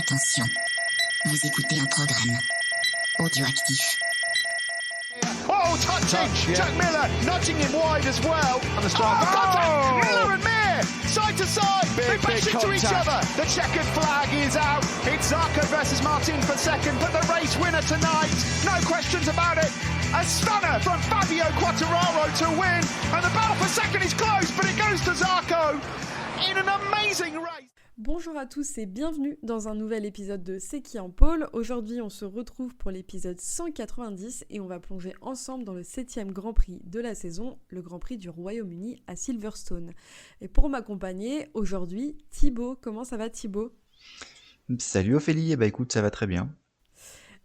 Attention, vous écoutez un programme audioactif. Oh, touching! Jack Miller nudging him wide as well. Contact! Miller and Mir, side to side. They bash into each other. The checkered flag is out. It's Zarco versus Martin for second, but the race winner tonight, no questions about it. A stunner from Fabio Quartararo to win, and the battle for second is close, but it goes to Zarco in an amazing race. Bonjour à tous et bienvenue dans un nouvel épisode de C'est qui en pôle. Aujourd'hui on se retrouve pour l'épisode 190 et on va plonger ensemble dans le 7e Grand Prix de la saison, le Grand Prix du Royaume-Uni à Silverstone. Et pour m'accompagner aujourd'hui, Thibaut. Comment ça va Thibaut ? Salut Ophélie, écoute, ça va très bien.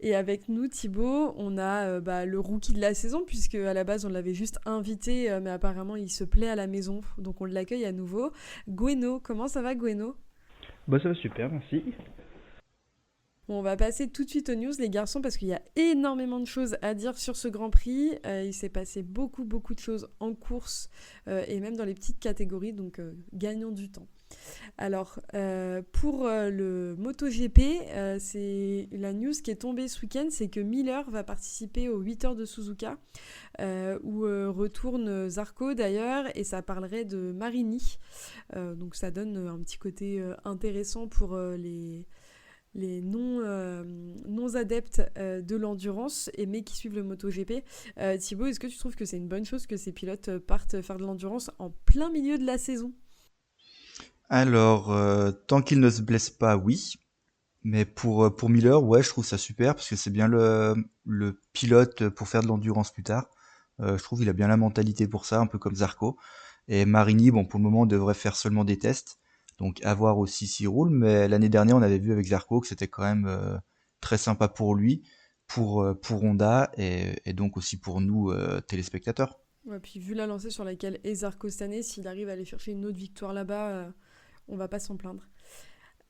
Et avec nous, Thibaut, on a le rookie de la saison, puisque à la base, on l'avait juste invité, mais apparemment, il se plaît à la maison, donc on l'accueille à nouveau. Gweno, comment ça va, Gweno ? Ça va super, merci. Bon, on va passer tout de suite aux news, les garçons, parce qu'il y a énormément de choses à dire sur ce Grand Prix. Il s'est passé beaucoup de choses en course, et même dans les petites catégories, donc gagnons du temps. Alors, pour le MotoGP, c'est la news qui est tombée ce week-end, c'est que Miller va participer aux 8 heures de Suzuka, où retourne Zarco d'ailleurs, et ça parlerait de Marini. Donc ça donne un petit côté intéressant pour les non-adeptes de l'endurance, mais qui suivent le MotoGP. Thibaut, est-ce que tu trouves que c'est une bonne chose que ces pilotes partent faire de l'endurance en plein milieu de la saison ? Alors, tant qu'il ne se blesse pas, oui. Mais pour Miller, ouais, je trouve ça super, parce que c'est bien le pilote pour faire de l'endurance plus tard. Je trouve qu'il a bien la mentalité pour ça, un peu comme Zarco. Et Marini, bon, pour le moment, devrait faire seulement des tests. Donc, à voir aussi s'il roule. Mais l'année dernière, on avait vu avec Zarco que c'était quand même très sympa pour lui, pour Honda, et donc aussi pour nous, téléspectateurs. Ouais, puis vu la lancée sur laquelle est Zarco cette année, s'il arrive à aller chercher une autre victoire là-bas, on va pas s'en plaindre.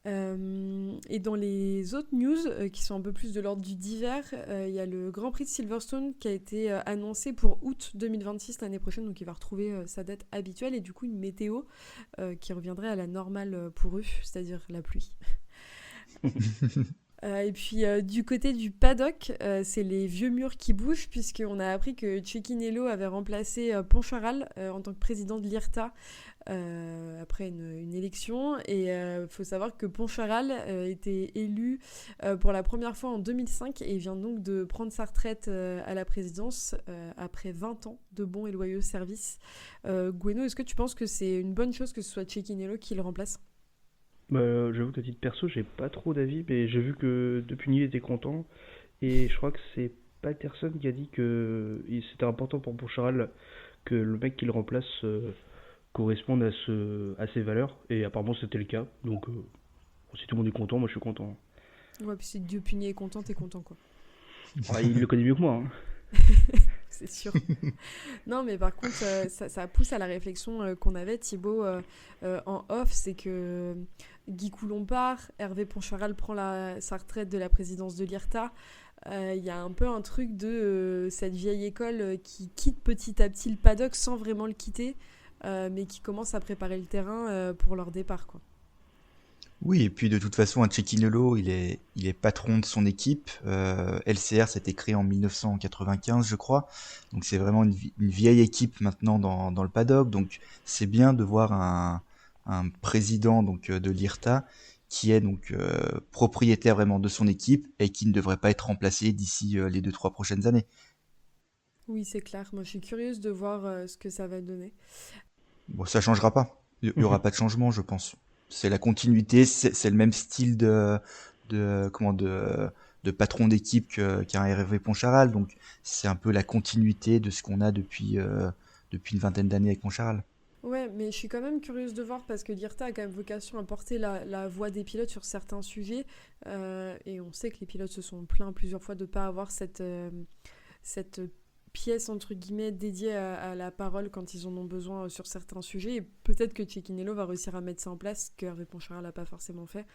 Et dans les autres news qui sont un peu plus de l'ordre du divers, il y a le Grand Prix de Silverstone qui a été annoncé pour août 2026 l'année prochaine, donc il va retrouver sa date habituelle et du coup une météo qui reviendrait à la normale pour eux, c'est-à-dire la pluie. Et puis du côté du paddock, c'est les vieux murs qui bougent, puisqu'on a appris que Cecchinello avait remplacé Poncharal en tant que président de l'IRTA après une élection. Et il faut savoir que Poncharal était élu pour la première fois en 2005 et vient donc de prendre sa retraite à la présidence après 20 ans de bons et loyaux services. Gweno, est-ce que tu penses que c'est une bonne chose que ce soit Cecchinello qui le remplace ? J'avoue qu'à titre perso, j'ai pas trop d'avis, mais j'ai vu que Depugny était content, et je crois que c'est Patterson qui a dit que c'était important pour Poncharal que le mec qui le remplace corresponde à ses valeurs, et apparemment c'était le cas, donc si tout le monde est content, moi je suis content. Ouais, puis si Depugny est content, t'es content quoi. Il le connaît mieux que moi, hein. C'est sûr. Non, mais par contre, ça pousse à la réflexion qu'on avait, Thibaut, en off, c'est que Guy Coulomb part, Hervé Poncharal prend sa retraite de la présidence de l'IRTA. Il y a un peu un truc de cette vieille école qui quitte petit à petit le paddock sans vraiment le quitter, mais qui commence à préparer le terrain pour leur départ, quoi. Oui, et puis de toute façon, Cecchinello, il est patron de son équipe. LCR, c'était créé en 1995, je crois. Donc c'est vraiment une vieille équipe maintenant dans le paddock. Donc c'est bien de voir un président donc de l'IRTA qui est donc propriétaire vraiment de son équipe et qui ne devrait pas être remplacé d'ici les 2-3 prochaines années. Oui, c'est clair. Moi, je suis curieuse de voir ce que ça va donner. Bon, ça changera pas. Il y aura pas de changement, je pense. C'est la continuité, c'est le même style de patron d'équipe qu'un Hervé Poncharal, donc c'est un peu la continuité de ce qu'on a depuis une vingtaine d'années avec Poncharal. Ouais, mais je suis quand même curieuse de voir parce que l'IRTA a quand même vocation à porter la voix des pilotes sur certains sujets, et on sait que les pilotes se sont plaints plusieurs fois de ne pas avoir cette pièce entre guillemets dédiée à la parole quand ils en ont besoin sur certains sujets, et peut-être que Cecchinello va réussir à mettre ça en place, que Hervé Poncharal n'a pas forcément fait,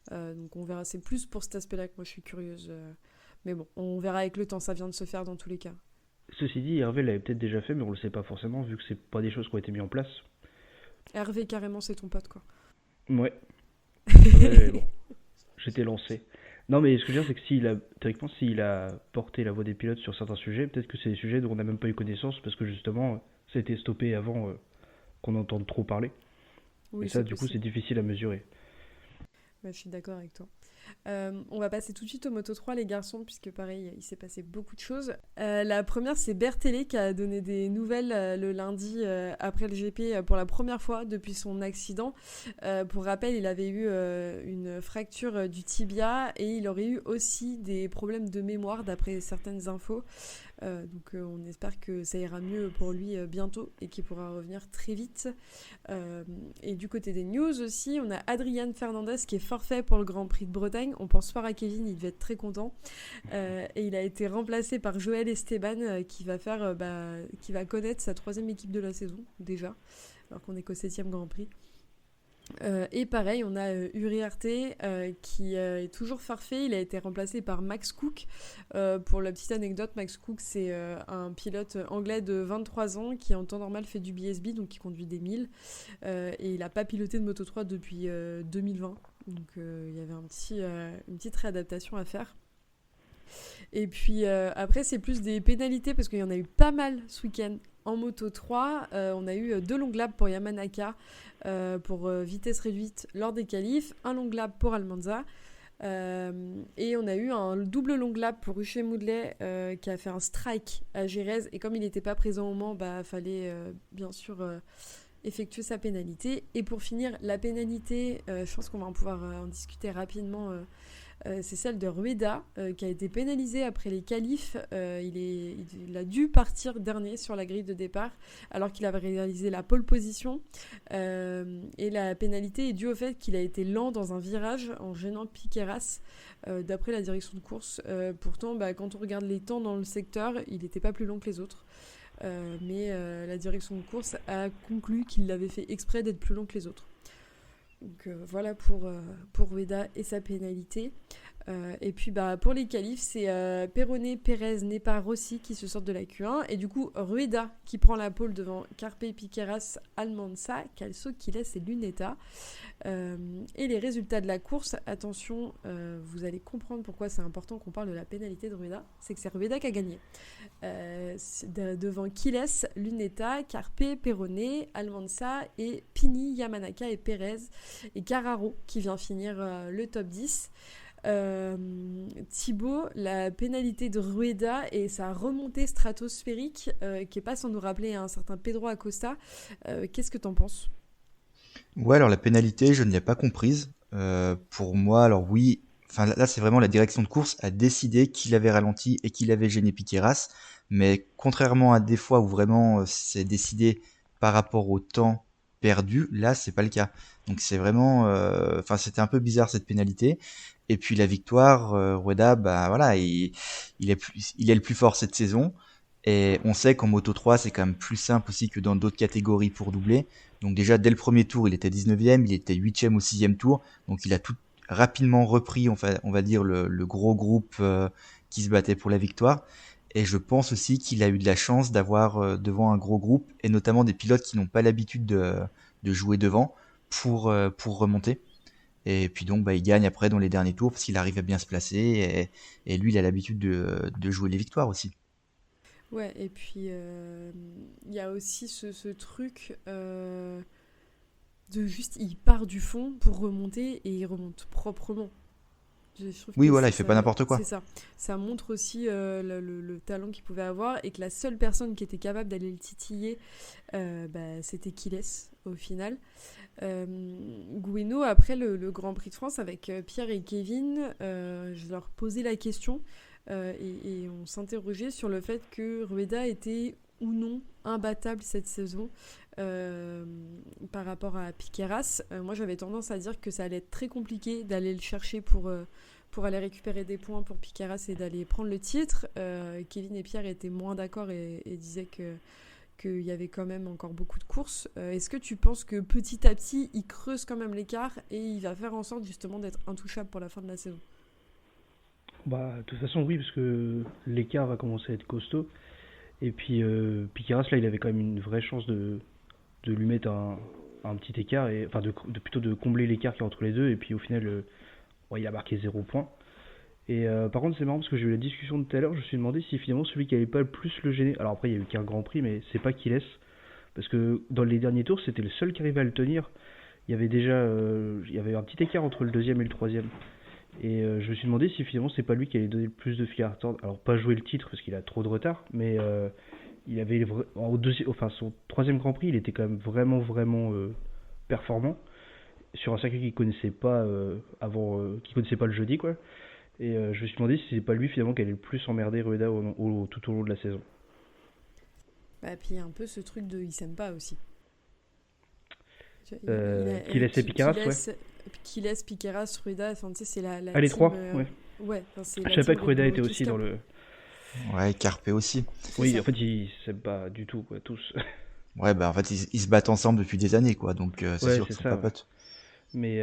donc on verra. C'est plus pour cet aspect là que moi je suis curieuse, mais bon, on verra avec le temps, ça vient de se faire dans tous les cas. Ceci dit, Hervé l'avait peut-être déjà fait, mais on le sait pas forcément, vu que c'est pas des choses qui ont été mises en place. Hervé, carrément, c'est ton pote, quoi. Ouais. Ouais, bon. j'étais lancé. Non, mais ce que je veux dire, c'est que théoriquement, s'il a porté la voix des pilotes sur certains sujets, peut-être que c'est des sujets dont on n'a même pas eu connaissance parce que justement, ça a été stoppé avant qu'on entende trop parler. Oui, Et ça, c'est du coup, possible. c'est difficile à mesurer. Ouais, je suis d'accord avec toi. On va passer tout de suite au Moto 3, les garçons, puisque pareil, il s'est passé beaucoup de choses. La première, c'est Berthele qui a donné des nouvelles le lundi après le GP pour la première fois depuis son accident. Pour rappel, il avait eu une fracture du tibia et il aurait eu aussi des problèmes de mémoire d'après certaines infos. Donc on espère que ça ira mieux pour lui bientôt et qu'il pourra revenir très vite. Et du côté des news aussi, on a Adrian Fernandez qui est forfait pour le Grand Prix de Bretagne. On pense fort à Kevin, il devait être très content. Et il a été remplacé par Joël Esteban qui va connaître sa 3e équipe de la saison déjà, alors qu'on est qu'au 7e Grand Prix. Et pareil, on a Uriarte qui est toujours forfait. Il a été remplacé par Max Cook. Pour la petite anecdote, Max Cook, c'est un pilote anglais de 23 ans qui en temps normal fait du BSB, donc qui conduit des 1000. Et il n'a pas piloté de Moto 3 depuis 2020. Donc il y avait une petite réadaptation à faire. Et puis après, c'est plus des pénalités parce qu'il y en a eu pas mal ce week-end. En Moto 3, on a eu 2 longues laps pour Yamanaka pour vitesse réduite lors des qualifs, un long lap pour Almanza et on a eu un double long lap pour Uche Moudley qui a fait un strike à Jerez et comme il n'était pas présent au Mans, fallait bien sûr effectuer sa pénalité. Et pour finir, la pénalité, je pense qu'on va pouvoir en discuter rapidement. C'est celle de Rueda qui a été pénalisé après les qualifs. Il a dû partir dernier sur la grille de départ alors qu'il avait réalisé la pole position. Et la pénalité est due au fait qu'il a été lent dans un virage en gênant Piqueras d'après la direction de course. Pourtant, quand on regarde les temps dans le secteur, il n'était pas plus lent que les autres. Mais la direction de course a conclu qu'il l'avait fait exprès d'être plus long que les autres. Donc voilà pour Rueda et sa pénalité. Et puis pour les qualifs, c'est Perone, Perez, Nepa, Rossi qui se sortent de la Q1. Et du coup, Rueda qui prend la pole devant Carpe, Piqueras, Almanza, Calso, Quiles et Lunetta. Et les résultats de la course, attention, vous allez comprendre pourquoi c'est important qu'on parle de la pénalité de Rueda. C'est que c'est Rueda qui a gagné. Devant Quiles, Lunetta, Carpe, Perone, Almanza et Pini, Yamanaka et Perez. Et Carraro qui vient finir le top 10. Thibaut, la pénalité de Rueda et sa remontée stratosphérique qui est pas sans nous rappeler un certain Pedro Acosta, qu'est-ce que t'en penses ? Ouais, alors la pénalité, je ne l'ai pas comprise. Pour moi, alors oui, enfin là c'est vraiment la direction de course a décidé qu'il avait ralenti et qu'il avait gêné Piqueras, mais contrairement à des fois où vraiment c'est décidé par rapport au temps perdu, là c'est pas le cas. Donc c'est vraiment, enfin c'était un peu bizarre cette pénalité. Et puis la victoire, Rueda, voilà, il est le plus fort cette saison. Et on sait qu'en Moto 3, c'est quand même plus simple aussi que dans d'autres catégories pour doubler. Donc déjà, dès le premier tour, il était 19e, il était 8e au 6e tour. Donc il a tout rapidement repris, on va dire, le gros groupe qui se battait pour la victoire. Et je pense aussi qu'il a eu de la chance d'avoir devant un gros groupe, et notamment des pilotes qui n'ont pas l'habitude de jouer devant pour remonter. Et puis donc il gagne après dans les derniers tours parce qu'il arrive à bien se placer et lui il a l'habitude de jouer les victoires aussi. Ouais, et puis il y a aussi ce truc de juste il part du fond pour remonter et il remonte proprement. Je trouve Oui que voilà, il fait pas n'importe quoi. C'est ça. Ça montre aussi le talent qu'il pouvait avoir et que la seule personne qui était capable d'aller le titiller, c'était Quiles au final. Gueno, après le Grand Prix de France avec Pierre et Kevin, je leur posais la question et on s'interrogeait sur le fait que Rueda était ou non imbattable cette saison par rapport à Piqueras. Moi j'avais tendance à dire que ça allait être très compliqué d'aller le chercher pour aller récupérer des points pour Piqueras et d'aller prendre le titre. Kevin et Pierre étaient moins d'accord et disaient qu'il y avait quand même encore beaucoup de courses. Est-ce que tu penses que petit à petit, il creuse quand même l'écart et il va faire en sorte justement d'être intouchable pour la fin de la saison ? De toute façon, oui, parce que l'écart va commencer à être costaud. Et puis, Piqueras, là, il avait quand même une vraie chance de lui mettre un petit écart, plutôt de combler l'écart qu'il y a entre les deux. Et puis, au final, Bon, il a marqué 0 points. Et par contre, c'est marrant parce que j'ai eu la discussion de tout à l'heure. Je me suis demandé si finalement celui qui allait pas le plus le gêner. Alors après, il y a eu qu'un Grand Prix, mais c'est pas qu'il laisse. Parce que dans les derniers tours, c'était le seul qui arrivait à le tenir. Il y avait déjà il y avait un petit écart entre le deuxième et le troisième. Et je me suis demandé si finalement c'est pas lui qui allait donner le plus de fil à retordre. Alors pas jouer le titre parce qu'il a trop de retard, mais il avait son troisième Grand Prix, il était quand même vraiment performant sur un circuit qu'il connaissait pas qu'il connaissait pas le jeudi quoi. Et je me suis demandé si c'est pas lui finalement qui allait le plus emmerder Rueda tout au long de la saison. Bah, puis il y a un peu ce truc de il s'aime pas aussi. Qui laisse Piqueras, ouais. Qui laisse Piqueras, Rueda, enfin tu sais, c'est la les team, trois, ouais. Ouais, c'est Je la savais pas team que Rueda Red était Bull aussi Cup. dans le. Ouais, Carpe aussi. Oui, ça. en fait, ils s'aiment pas du tout, quoi, tous. Ouais, bah en fait, ils se battent ensemble depuis des années, quoi. Donc c'est Ouais, sûr c'est qu'ils sont ça, pas ouais. potes. Mais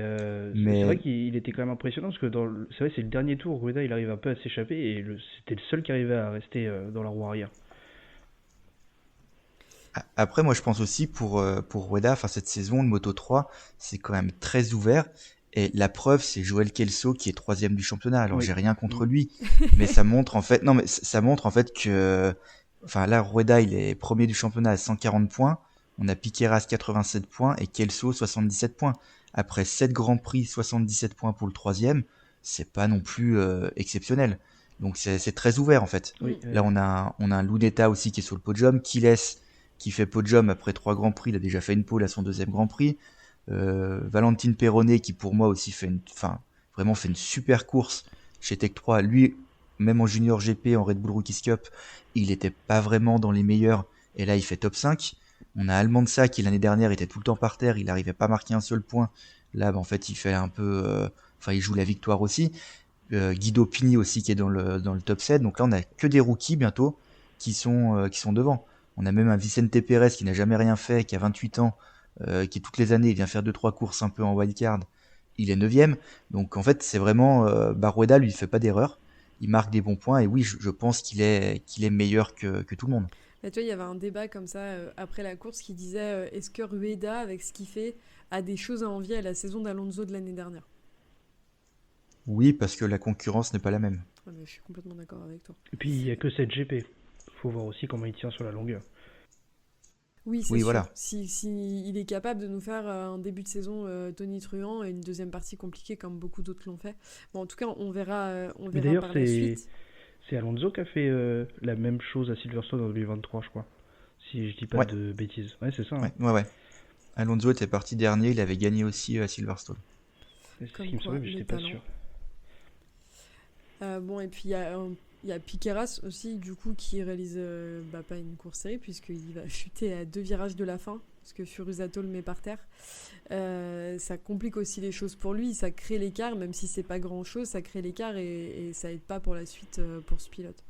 c'est vrai qu'il était quand même impressionnant parce que c'est vrai, c'est le dernier tour, Rueda il arrive un peu à s'échapper et c'était le seul qui arrivait à rester dans la roue arrière. Après, moi, je pense aussi pour Rueda, enfin cette saison, le Moto 3, c'est quand même très ouvert. Et la preuve, c'est Joël Kelso qui est 3e du championnat. Alors, Oui. j'ai rien contre lui, mais ça montre en fait, non, mais ça montre en fait que, enfin là, Rueda, il est 1er du championnat à 140 points. On a Piqueras 87 points et Kelso 77 points. Après 7 Grands Prix, 77 points pour le 3e, c'est pas non plus exceptionnel. Donc c'est très ouvert en fait. Oui, Là, on a un Luneta aussi qui est sur le podium, qui fait podium après 3 Grands Prix, il a déjà fait une pole à son 2e Grand Prix. Valentin Perronnet qui pour moi aussi vraiment fait une super course chez Tech 3. Lui, même en Junior GP, en Red Bull Rookies Cup, il était pas vraiment dans les meilleurs et là il fait top 5. On a Almanza qui l'année dernière était tout le temps par terre, il arrivait pas à marquer un seul point. Là, en fait, il fait un peu, il joue la victoire aussi. Guido Pini aussi qui est dans le top 7. Donc là, on a que des rookies bientôt qui sont devant. On a même un Vicente Pérez qui n'a jamais rien fait, qui a 28 ans, qui toutes les années vient faire 2-3 courses un peu en wildcard. Il est 9e. Donc en fait, c'est vraiment Rueda, lui, il fait pas d'erreur. Il marque des bons points et oui, je pense qu'il est meilleur que tout le monde. Là, tu vois, il y avait un débat comme ça après la course qui disait est-ce que Rueda, avec ce qu'il fait, a des choses à envier à la saison d'Alonso de l'année dernière? Oui, parce que la concurrence n'est pas la même. Ah, mais je suis complètement d'accord avec toi. Et puis il y a que cette GP. Faut voir aussi comment il tient sur la longueur. Oui, c'est Oui, sûr. voilà. Si il est capable de nous faire un début de saison tonitruant et une deuxième partie compliquée comme beaucoup d'autres l'ont fait. Bon, en tout cas, on verra Mais d'ailleurs, par la suite. c'est Alonso qui a fait la même chose à Silverstone en 2023, je crois. Si je dis pas de bêtises. Ouais, c'est ça. Hein. Ouais. Alonso était parti dernier, il avait gagné aussi à Silverstone. C'est ce Comme qui me quoi, semblait, mais les j'étais pas talents. sûr. Bon, et puis il y a Piqueras aussi, du coup, qui réalise pas une course série, puisqu'il va chuter à 2 virages de la fin, parce que Furusato le met par terre. Ça complique aussi les choses pour lui, ça crée l'écart, même si c'est pas grand-chose, ça crée l'écart et ça aide pas pour la suite pour ce pilote.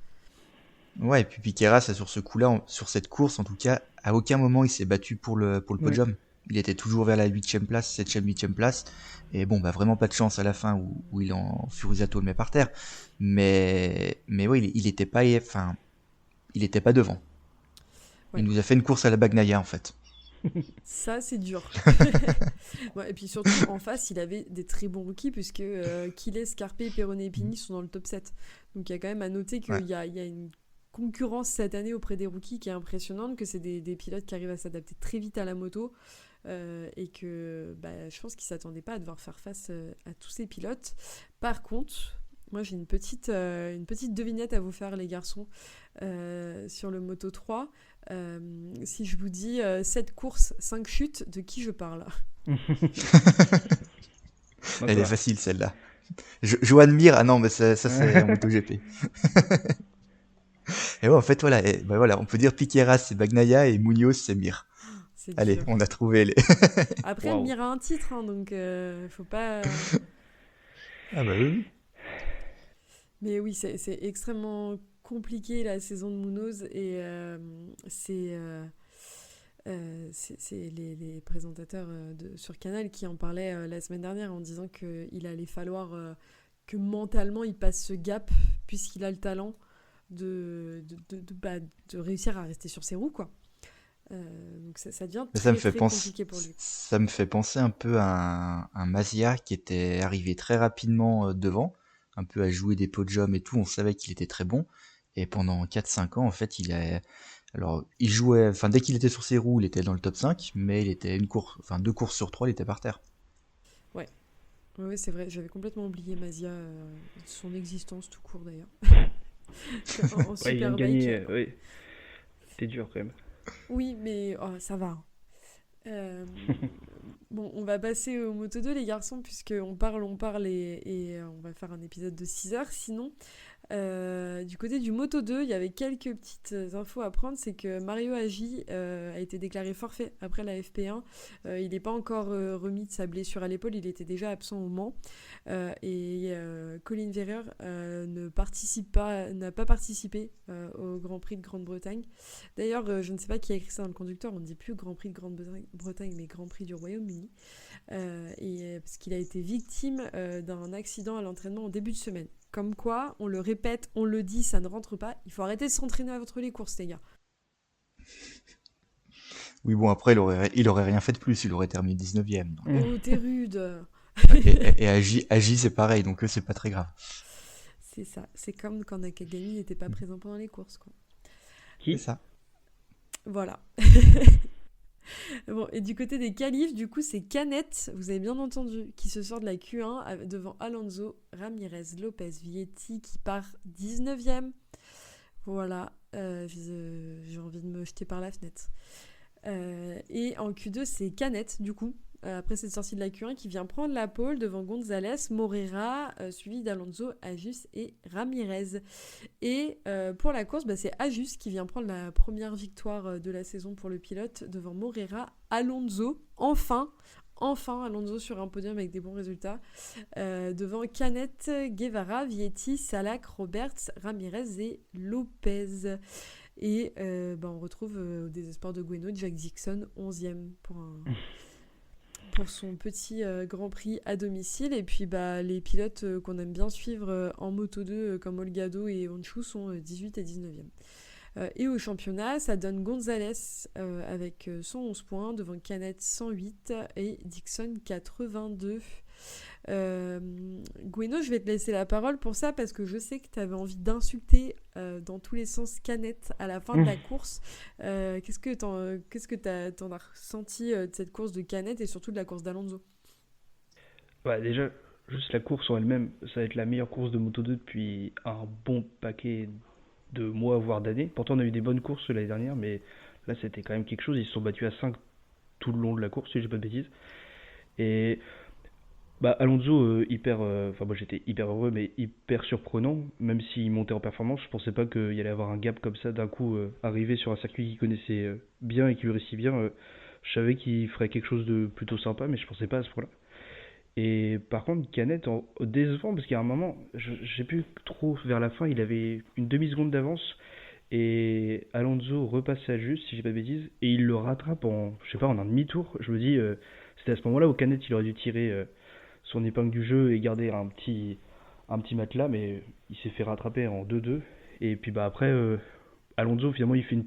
Ouais, et puis Piqueras, sur ce coup-là, sur cette course, en tout cas, à aucun moment il s'est battu pour le podium. Ouais. Il était toujours vers la 8e place, 7e, 8e place. Et bon, vraiment pas de chance à la fin où il en Furusato le met par terre. Mais oui, il était pas devant. Ouais. Il nous a fait une course à la Bagnaia, en fait. Ça, c'est dur. Ouais, et puis surtout, en face, il avait des très bons rookies, puisque Kiles, Carpe, Perronnet et Pini sont dans le top 7. Donc il y a quand même à noter qu'il y a une concurrence cette année auprès des rookies qui est impressionnante, que c'est des pilotes qui arrivent à s'adapter très vite à la moto, et que je pense qu'ils ne s'attendaient pas à devoir faire face à tous ces pilotes. Par contre, moi j'ai une petite devinette à vous faire, les garçons, sur le Moto 3. Si je vous dis 7 courses, 5 chutes, de qui je parle? Elle est facile celle-là. Johan Mir, ah non, mais ça c'est en MotoGP. Et ouais, en fait, voilà, on peut dire Piqueras c'est Bagnaia et Munoz c'est Mir. Allez, on a trouvé les. Après, Mir a un titre, hein, donc faut pas. Ah bah oui. Mais oui, c'est extrêmement compliqué la saison de Munoz et c'est les présentateurs sur Canal qui en parlaient la semaine dernière en disant qu'il allait falloir que mentalement il passe ce gap puisqu'il a le talent de réussir à rester sur ses roues, quoi. Donc ça devient Mais ça me très fait très penser, compliqué pour lui. ça me fait penser un peu à un Mazia qui était arrivé très rapidement devant, un peu à jouer des podiums et tout. On savait qu'il était très bon. Et pendant 4-5 ans, en fait, alors, il jouait, enfin, dès qu'il était sur ses roues, il était dans le top 5, mais il était enfin, 2 courses sur 3, il était par terre. Ouais, ouais, c'est vrai, j'avais complètement oublié Mazia, son existence tout court d'ailleurs. En Ouais, il vient de Superbike. gagner, ouais. C'était dur quand même. Oui, mais oh, ça va. Euh, bon, on va passer au Moto 2, les garçons, puisqu'on on parle et on va faire un épisode de 6 heures. Sinon, du côté du Moto 2, il y avait quelques petites infos à prendre. C'est que Mario Agi a été déclaré forfait après la FP1. Il n'est pas encore remis de sa blessure à l'épaule, il était déjà absent au Mans. Colin Verrer n'a pas participé au Grand Prix de Grande-Bretagne. D'ailleurs, je ne sais pas qui a écrit ça dans le conducteur, on ne dit plus Grand Prix de Grande-Bretagne, mais Grand Prix du Royaume-Uni. Parce qu'il a été victime d'un accident à l'entraînement en début de semaine. Comme quoi, on le répète, on le dit, ça ne rentre pas. Il faut arrêter de s'entraîner entre les courses, les gars. Oui, bon, après, il aurait rien fait de plus, il aurait terminé 19ème. Oh, t'es rude. Et Agi, c'est pareil, donc c'est pas très grave. C'est ça. C'est comme quand Nakagami n'était pas présent pendant les courses, quoi. C'est Qui? ça. Voilà. Bon, et du côté des qualifs, du coup, c'est Canet, vous avez bien entendu, qui se sort de la Q1 devant Alonso, Ramirez, Lopez, Vietti qui part 19ème. Voilà, j'ai envie de me jeter par la fenêtre. Et en Q2, c'est Canet, du coup, après cette sortie de la Q1, qui vient prendre la pole devant Gonzalez, Moreira, suivi d'Alonso, Ajus et Ramirez. Et pour la course, c'est Ajus qui vient prendre la première victoire de la saison pour le pilote devant Moreira, Alonso, enfin Alonso sur un podium avec des bons résultats, devant Canet, Guevara, Vietti, Salak, Roberts, Ramirez et Lopez. Et on retrouve au désespoir de Gueno, Jack Dixon, 11e pour son petit Grand Prix à domicile. Et puis les pilotes qu'on aime bien suivre en Moto 2 comme Olgado et Honshu sont 18 et 19e. Et au championnat, ça donne Gonzalez avec 111 points devant Canet 108 et Dixon 82. Gueno, je vais te laisser la parole pour ça parce que je sais que tu avais envie d'insulter dans tous les sens Canet à la fin de la course. Qu'est-ce que t'en as ressenti de cette course de Canet et surtout de la course d'Alonso? Bah, déjà, juste la course en elle-même, ça va être la meilleure course de Moto 2 depuis un bon paquet de mois, voire d'années. Pourtant, on a eu des bonnes courses l'année dernière, mais là, c'était quand même quelque chose. Ils se sont battus à 5 tout le long de la course, si j'ai pas de bêtises. Et Alonso, moi j'étais hyper heureux, mais hyper surprenant, même s'il montait en performance. Je pensais pas qu'il y allait avoir un gap comme ça d'un coup, arrivé sur un circuit qu'il connaissait bien et qui lui réussit bien. Je savais qu'il ferait quelque chose de plutôt sympa, mais je pensais pas à ce point-là. Et par contre, Canet, décevant, parce qu'il y a un moment, je sais plus trop, vers la fin, il avait une demi-seconde d'avance, et Alonso repasse à juste, si j'ai pas de bêtises, et il le rattrape en un demi-tour. Je me dis, c'était à ce moment-là où Canet, il aurait dû tirer son épingle du jeu et garder un petit matelas, mais il s'est fait rattraper en 2-2. Et puis après, Alonso, finalement, il fait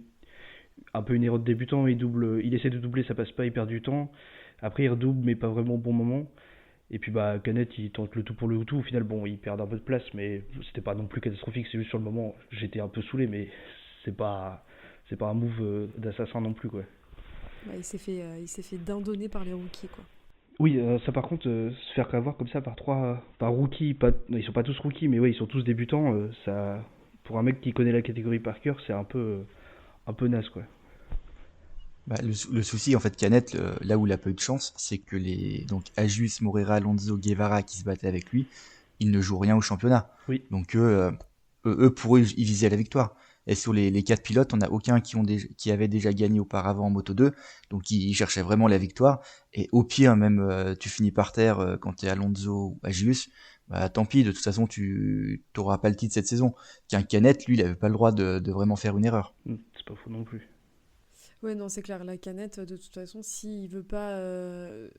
un peu une erreur de débutant, il essaie de doubler, ça passe pas, il perd du temps. Après, il redouble, mais pas vraiment au bon moment. Et puis Canet, il tente le tout pour le tout. Au final, bon, il perd un peu de place, mais c'était pas non plus catastrophique. C'est juste sur le moment, j'étais un peu saoulé, mais c'est pas un move d'assassin non plus, quoi. Il s'est fait dindonner par les rookies, quoi. Oui, ça par contre, se faire avoir comme ça par rookie, ils sont pas tous rookies, mais ouais, ils sont tous débutants. Ça, pour un mec qui connaît la catégorie par cœur, c'est un peu naze, quoi. Le souci, en fait, Canet, là où il a pas eu de chance, c'est que donc Ajus, Moreira, Alonso, Guevara qui se battaient avec lui, ils ne jouent rien au championnat. Oui. Donc pour eux, ils visaient la victoire. Et sur les 4 pilotes, on n'a aucun qui avait déjà gagné auparavant en Moto 2, donc ils cherchaient vraiment la victoire. Et au pire, même tu finis par terre quand t'es Alonso ou Agius, tant pis, de toute façon tu t'auras pas le titre cette saison. Qu'un Canet, lui, il avait pas le droit de vraiment faire une erreur. C'est pas faux non plus. Ouais, non, c'est clair. La Canette, de toute façon, s'il veut pas,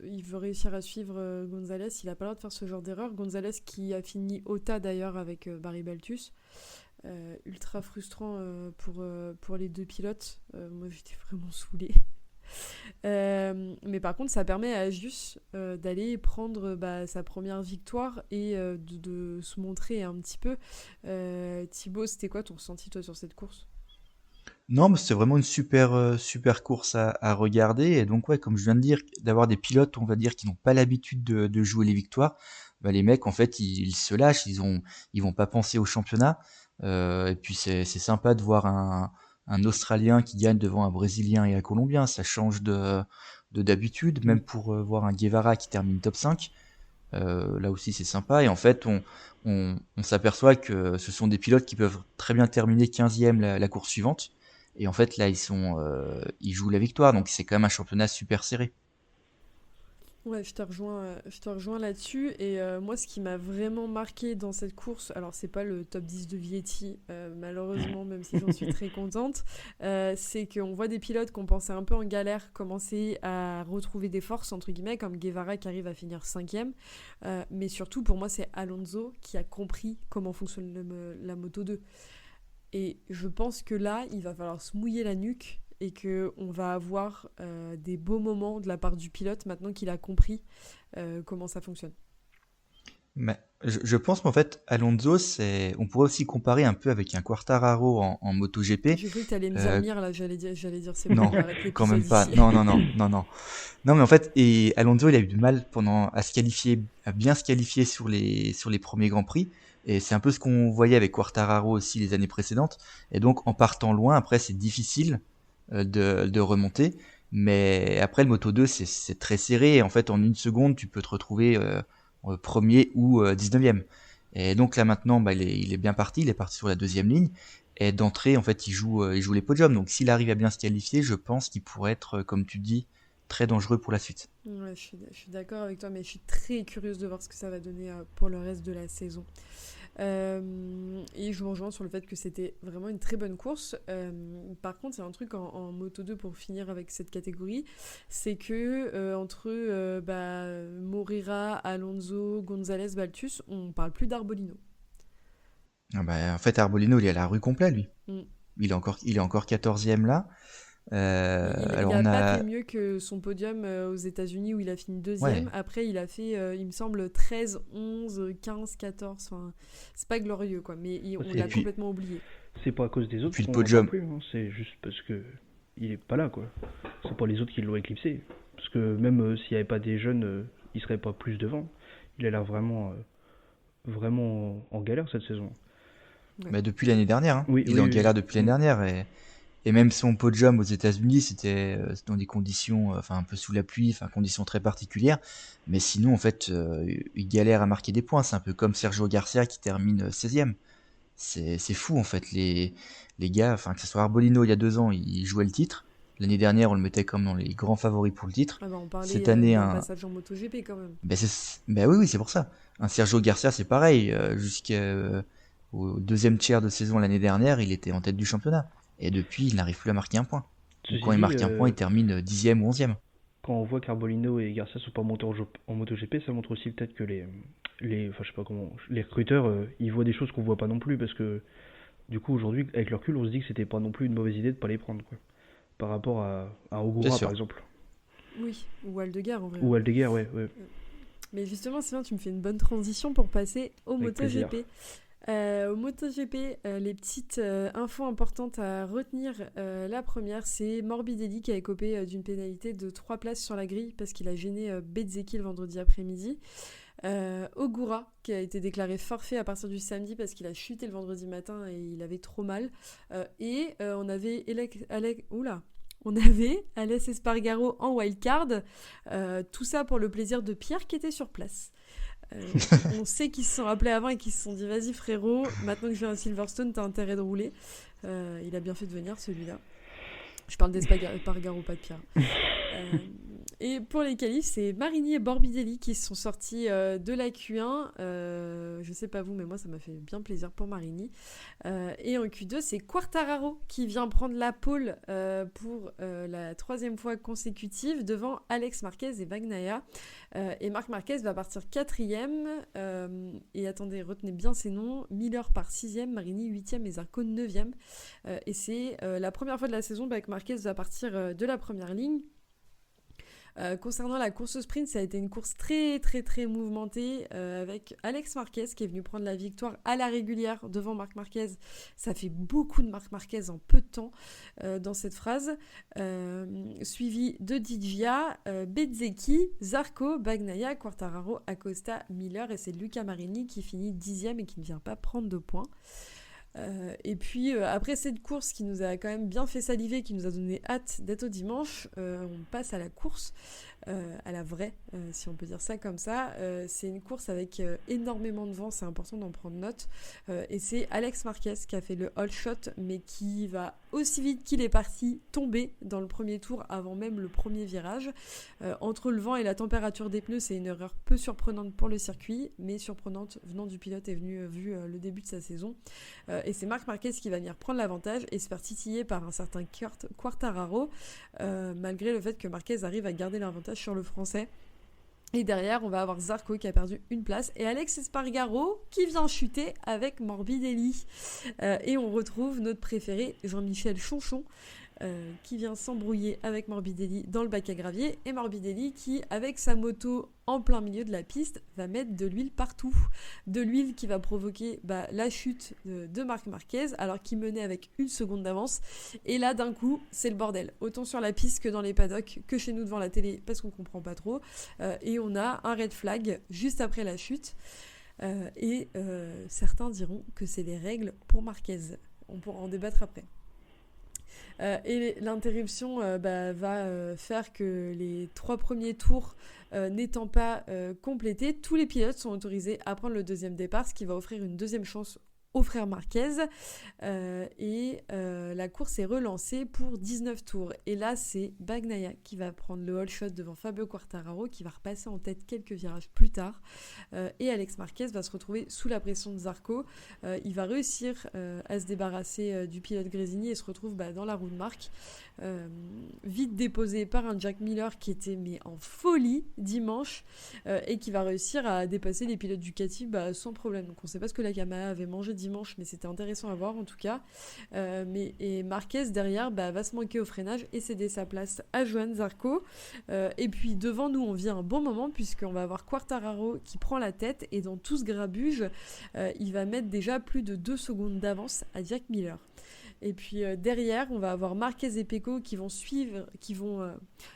il veut réussir à suivre Gonzalez, il a pas le droit de faire ce genre d'erreur. Gonzalez qui a fini OTA d'ailleurs avec Barry Baltus. ultra frustrant pour les deux pilotes. Moi, j'étais vraiment saoulée. Mais par contre, ça permet à Agius d'aller prendre sa première victoire et de se montrer un petit peu. Thibaut, c'était quoi ton ressenti, toi, sur cette course ? Non, mais c'est vraiment une super course à regarder. Et donc, ouais, comme je viens de dire, d'avoir des pilotes, on va dire, qui n'ont pas l'habitude de jouer les victoires, bah, les mecs, en fait, ils se lâchent, ils vont pas penser au championnat. Et puis, c'est sympa de voir un Australien qui gagne devant un Brésilien et un Colombien. Ça change de d'habitude, même pour voir un Guevara qui termine top 5. Là aussi, c'est sympa. Et en fait, on s'aperçoit que ce sont des pilotes qui peuvent très bien terminer 15e la course suivante. Et en fait, là, ils jouent la victoire, donc c'est quand même un championnat super serré. Ouais, je te rejoins là-dessus. Et moi, ce qui m'a vraiment marqué dans cette course, alors c'est pas le top 10 de Vietti, malheureusement, même si j'en suis très contente, c'est qu'on voit des pilotes qu'on pensait un peu en galère commencer à retrouver des forces, entre guillemets, comme Guevara qui arrive à finir 5e. Mais surtout, pour moi, c'est Alonso qui a compris comment fonctionne la Moto 2. Et je pense que là, il va falloir se mouiller la nuque et qu'on va avoir des beaux moments de la part du pilote maintenant qu'il a compris comment ça fonctionne. Mais je pense qu'en fait, Alonso, on pourrait aussi comparer un peu avec un Quartararo en MotoGP. J'ai cru que tu allais me dire Mir, là, j'allais dire c'est Non, bon, arrête quand même l'épisode pas. ici. Non. Non, mais en fait, et Alonso, il a eu du mal à bien se qualifier sur les premiers Grands Prix. Et c'est un peu ce qu'on voyait avec Quartararo aussi les années précédentes. Et donc, en partant loin, après, c'est difficile de remonter. Mais après, le Moto 2, c'est très serré. Et en fait, en une seconde, tu peux te retrouver premier ou 19e. Et donc là, maintenant, il est bien parti. Il est parti sur la deuxième ligne. Et d'entrée, en fait, il joue les podiums. Donc, s'il arrive à bien se qualifier, je pense qu'il pourrait être, comme tu dis, très dangereux pour la suite. Ouais, je suis d'accord avec toi, mais je suis très curieuse de voir ce que ça va donner pour le reste de la saison. Et je vous rejoins sur le fait que c'était vraiment une très bonne course. Par contre, il y a un truc en Moto 2 pour finir avec cette catégorie, c'est que entre Moreira, Alonso, González, Baltus, on parle plus d'Arbolino. En fait, Arbolino, il est à la rue complète, lui. Il est encore 14e là. Il Alors a on pas a fait mieux que son podium aux États-Unis où il a fini 2e. Ouais. Après, il a fait, il me semble, 13, 11, 15, 14. Enfin, c'est pas glorieux, quoi. Mais on Et l'a puis- complètement oublié. C'est pas à cause des autres puis le qu'on podium. n'en parle plus, hein. C'est juste parce que il est pas là, quoi. C'est pas les autres qui l'ont éclipsé. Parce que même s'il n'y avait pas des jeunes, il serait pas plus devant. Il a l'air vraiment en galère cette saison. Bah, depuis l'année dernière, hein. Oui, Il oui, est en oui. galère depuis l'année dernière et même son podium aux États-Unis, c'était dans des conditions, un peu sous la pluie, conditions très particulières. Mais sinon, en fait, il galère à marquer des points. C'est un peu comme Sergio Garcia qui termine 16e. C'est fou, en fait. Les gars, que ce soit Arbolino il y a 2 ans, il jouait le titre. L'année dernière, on le mettait comme dans les grands favoris pour le titre. Ah bah, on parlait Cette année, d'un passage en MotoGP quand même. oui, c'est pour ça. Un Sergio Garcia, c'est pareil. Jusqu'au deuxième tiers de saison l'année dernière, il était en tête du championnat. Et depuis, il n'arrive plus à marquer un point. Ou Ceci quand il dit, marque un point, il termine 10e ou 11e. quand on voit qu'Arbolino et Garcia sont pas montés en MotoGP, ça montre aussi peut-être que les recruteurs, ils voient des choses qu'on voit pas non plus, parce que du coup aujourd'hui avec le recul on se dit que c'était pas non plus une mauvaise idée de pas les prendre, quoi. Par rapport à Ogura C'est sûr. par exemple, Oui, ou Aldeguer en vrai. ou Aldeguer, ouais. Mais justement, Sylvain, tu me fais une bonne transition pour passer au Avec plaisir. MotoGP. Au MotoGP, les petites infos importantes à retenir. La première, c'est Morbidelli qui a écopé d'une pénalité de 3 places sur la grille parce qu'il a gêné Bezzecchi le vendredi après-midi. Ogura qui a été déclaré forfait à partir du samedi parce qu'il a chuté le vendredi matin et il avait trop mal. On avait Alès Espargaro en wildcard. Tout ça pour le plaisir de Pierre qui était sur place. On sait qu'ils se sont rappelés avant et qu'ils se sont dit vas-y frérot, maintenant que je viens à Silverstone, t'as intérêt de rouler. Il a bien fait de venir celui-là. Je parle d'Espargaro, pas de Pierre. Et pour les qualifs, c'est Marini et Morbidelli qui sont sortis de la Q1. Je sais pas vous, mais moi ça m'a fait bien plaisir pour Marini. Et en Q2, c'est Quartararo qui vient prendre la pole pour la 3e fois consécutive devant Alex Marquez et Bagnaia. Et Marc Marquez va partir 4e. Et attendez, retenez bien ces noms. Miller part 6e, Marini 8e et Zarco 9e. Et c'est la première fois de la saison que Marquez va partir de la première ligne. Concernant la course au sprint, ça a été une course très très très mouvementée avec Alex Marquez qui est venu prendre la victoire à la régulière devant Marc Marquez. Ça fait beaucoup de Marc Marquez en peu de temps dans cette phrase. Suivi de Digia, Bezzecchi, Zarco, Bagnaia, Quartararo, Acosta, Miller et c'est Luca Marini qui finit 10e et qui ne vient pas prendre de points. Et puis après cette course qui nous a quand même bien fait saliver, qui nous a donné hâte d'être au dimanche, on passe à la course, à la vraie, si on peut dire ça comme ça. C'est une course avec énormément de vent, c'est important d'en prendre note. Et c'est Alex Marquez qui a fait le all shot, mais qui va aussi vite qu'il est parti tomber dans le premier tour avant même le premier virage. Entre le vent et la température des pneus, c'est une erreur peu surprenante pour le circuit, mais surprenante venant du pilote et vu le début de sa saison. Et c'est Marc Marquez qui va venir prendre l'avantage et se faire titiller par un certain Quartararo, malgré le fait que Marquez arrive à garder l'avantage sur le français. Et derrière, on va avoir Zarco qui a perdu une place et Alex Espargaro qui vient chuter avec Morbidelli. Et on retrouve notre préféré Jean-Michel Chonchon qui vient s'embrouiller avec Morbidelli dans le bac à gravier. Et Morbidelli qui, avec sa moto en plein milieu de la piste, va mettre de l'huile partout. De l'huile qui va provoquer la chute de Marc Marquez alors qu'il menait avec 1 seconde d'avance. Et là, d'un coup, c'est le bordel. Autant sur la piste que dans les paddocks, que chez nous devant la télé parce qu'on comprend pas trop. Et on a un red flag juste après la chute. Et certains diront que c'est les règles pour Marquez. On pourra en débattre après. Et l'interruption va faire que les 3 premiers tours n'étant pas complétés, tous les pilotes sont autorisés à prendre le 2e départ, ce qui va offrir une 2e chance aux frères Marquez. Et la course est relancée pour 19 tours. Et là, c'est Bagnaia qui va prendre le all shot devant Fabio Quartararo, qui va repasser en tête quelques virages plus tard. Et Alex Marquez va se retrouver sous la pression de Zarco. Il va réussir à se débarrasser du pilote Grésini et se retrouve dans la roue de Marc. Vite déposé par un Jack Miller qui était en folie dimanche et qui va réussir à dépasser les pilotes Ducati sans problème. Donc on ne sait pas ce que la Yamaha avait mangé dimanche, mais c'était intéressant à voir en tout cas. Et Marquez derrière va se manquer au freinage et céder sa place à Johan Zarco. Et puis devant nous on vit un bon moment puisqu'on va avoir Quartararo qui prend la tête et dans tout ce grabuge il va mettre déjà plus de 2 secondes d'avance à Jack Miller. Et puis derrière, on va avoir Marquez et Pecco qui vont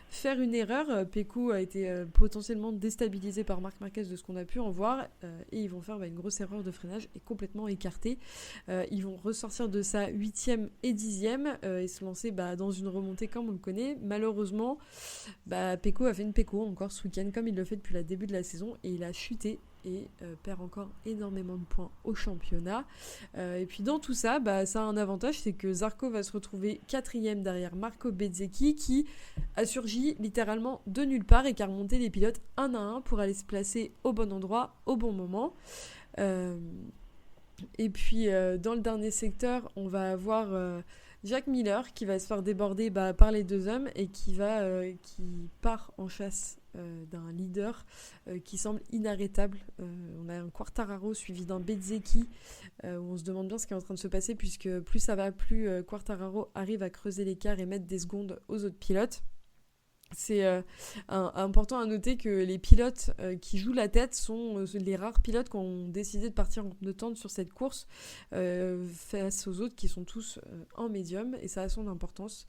faire une erreur. Pecco a été potentiellement déstabilisé par Marc Marquez de ce qu'on a pu en voir. Et ils vont faire une grosse erreur de freinage et complètement écarté. Ils vont ressortir de ça 8e et 10e et se lancer dans une remontée comme on le connaît. Malheureusement, Pecco a fait une Pecco encore ce week-end comme il le fait depuis le début de la saison. Et il a chuté et perd encore énormément de points au championnat. Et puis dans tout ça, ça a un avantage, c'est que Zarco va se retrouver 4e derrière Marco Bezzecchi qui a surgi littéralement de nulle part et qui a remonté les pilotes un à un pour aller se placer au bon endroit, au bon moment. Et puis dans le dernier secteur, on va avoir Jack Miller qui va se faire déborder par les 2 hommes et qui part en chasse d'un leader qui semble inarrêtable. On a un Quartararo suivi d'un Bezzecchi où on se demande bien ce qui est en train de se passer puisque plus ça va, plus Quartararo arrive à creuser l'écart et mettre des secondes aux autres pilotes. C'est important à noter que les pilotes qui jouent la tête sont les rares pilotes qui ont décidé de partir en pneus tendres sur cette course face aux autres qui sont tous en médium et ça a son importance.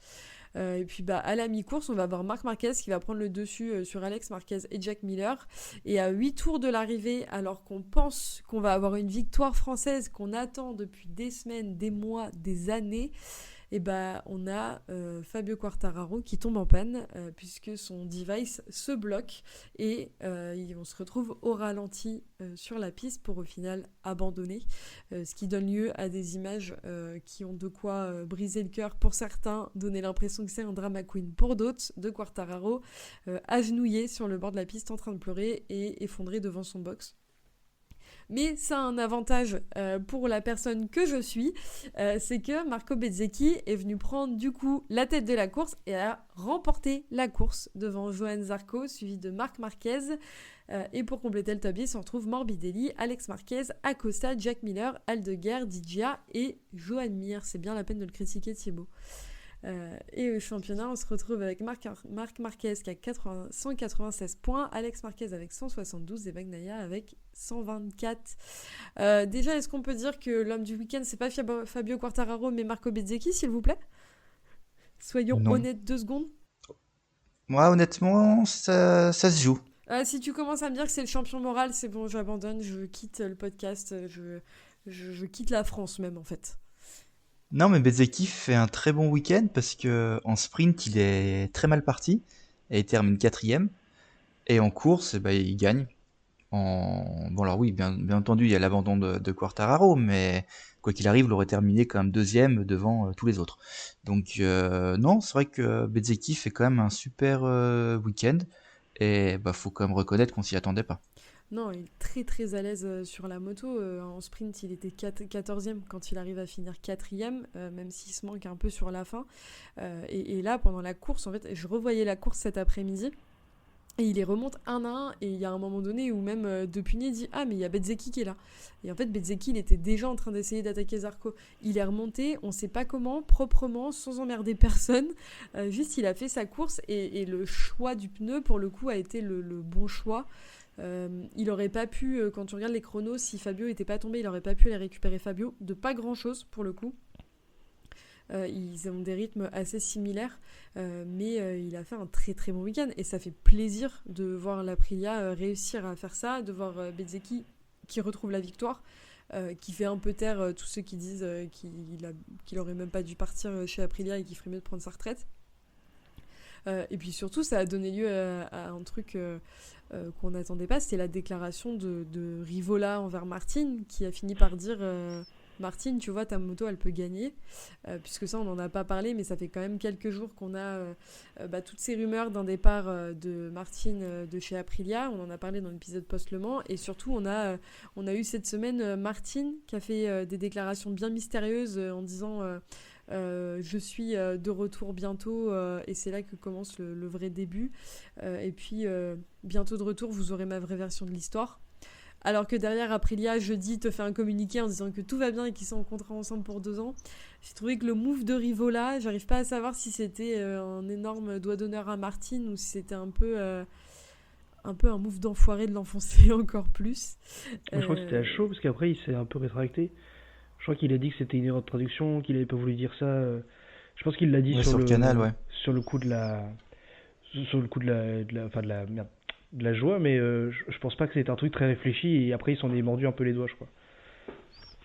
Et puis à la mi-course, on va avoir Marc Marquez qui va prendre le dessus sur Alex Marquez et Jack Miller. Et à 8 tours de l'arrivée, alors qu'on pense qu'on va avoir une victoire française qu'on attend depuis des semaines, des mois, des années, et on a Fabio Quartararo qui tombe en panne puisque son device se bloque et on se retrouve au ralenti sur la piste pour au final abandonner, ce qui donne lieu à des images qui ont de quoi briser le cœur pour certains, donner l'impression que c'est un drama queen pour d'autres, de Quartararo agenouillé sur le bord de la piste en train de pleurer et effondré devant son box. Mais ça a un avantage pour la personne que je suis, c'est que Marco Bezzecchi est venu prendre du coup la tête de la course et a remporté la course devant Johann Zarco, suivi de Marc Marquez. Et pour compléter le top 10, on retrouve Morbidelli, Alex Marquez, Acosta, Jack Miller, Aldeguer, Digia et Johan Mir. C'est bien la peine de le critiquer, Thibaut. Et au championnat, on se retrouve avec Marc Marquez qui a 196 points, Alex Marquez avec 172 et Bagnaia avec 124. Déjà, est-ce qu'on peut dire que l'homme du week-end, c'est pas Fabio Quartararo, mais Marco Bezzecchi, s'il vous plaît ? Soyons honnêtes 2 secondes. Moi, honnêtement, ça se joue. Si tu commences à me dire que c'est le champion moral, c'est bon, j'abandonne, je quitte le podcast, je quitte la France même en fait. Non, mais Bezzecchi fait un très bon week-end parce que en sprint, il est très mal parti et il termine 4e. Et en course, il gagne. Bon, alors oui, bien entendu, il y a l'abandon de Quartararo, mais quoi qu'il arrive, il aurait terminé quand même 2e devant tous les autres. Donc, non, c'est vrai que Bezzecchi fait quand même un super week-end. Et faut quand même reconnaître qu'on s'y attendait pas. Non, il est très très à l'aise sur la moto. En sprint, il était 14e quand il arrive à finir 4e, même s'il se manque un peu sur la fin. Et là, pendant la course, en fait, je revoyais la course cet après-midi. Et il les remonte un à un. Et il y a un moment donné où même De Punier dit « Ah, mais il y a Bezzecchi qui est là ». Et en fait, Bezzecchi, il était déjà en train d'essayer d'attaquer Zarco. Il est remonté, on sait pas comment, proprement, sans emmerder personne. Juste, il a fait sa course. Et le choix du pneu, pour le coup, a été le bon choix. Il aurait pas pu, quand tu regardes les chronos, si Fabio était pas tombé, il aurait pas pu aller récupérer Fabio, de pas grand chose pour le coup. Ils ont des rythmes assez similaires, mais il a fait un très très bon week-end et ça fait plaisir de voir l'Aprilia réussir à faire ça, de voir Bezzecchi qui retrouve la victoire, qui fait un peu taire tous ceux qui disent qu'il aurait même pas dû partir chez Aprilia et qu'il ferait mieux de prendre sa retraite. Et puis surtout, ça a donné lieu à un truc qu'on n'attendait pas, c'était la déclaration de Rivola envers Martine, qui a fini par dire Martine, tu vois, ta moto, elle peut gagner. Puisque ça, on n'en a pas parlé, mais ça fait quand même quelques jours qu'on a toutes ces rumeurs d'un départ de Martine de chez Aprilia. On en a parlé dans l'épisode post-Le Mans. Et surtout, on a eu cette semaine Martine qui a fait des déclarations bien mystérieuses en disant... je suis de retour bientôt et c'est là que commence le vrai début et puis bientôt de retour, vous aurez ma vraie version de l'histoire, alors que derrière Aprilia jeudi te fait un communiqué en disant que tout va bien et qu'ils sont en contrat ensemble pour 2 ans. J'ai trouvé que le move de Rivola, j'arrive pas à savoir si c'était un énorme doigt d'honneur à Martine ou si c'était un peu un move d'enfoiré de l'enfoncer encore plus. Moi, je crois que c'était à chaud parce qu'après il s'est un peu rétracté. Je crois qu'il a dit que c'était une erreur de traduction, qu'il avait pas voulu dire ça. Je pense qu'il l'a dit sur le canal, ouais. Sur le coup de la joie, mais je pense pas que c'était un truc très réfléchi. Et après, il s'en est mordu un peu les doigts, je crois.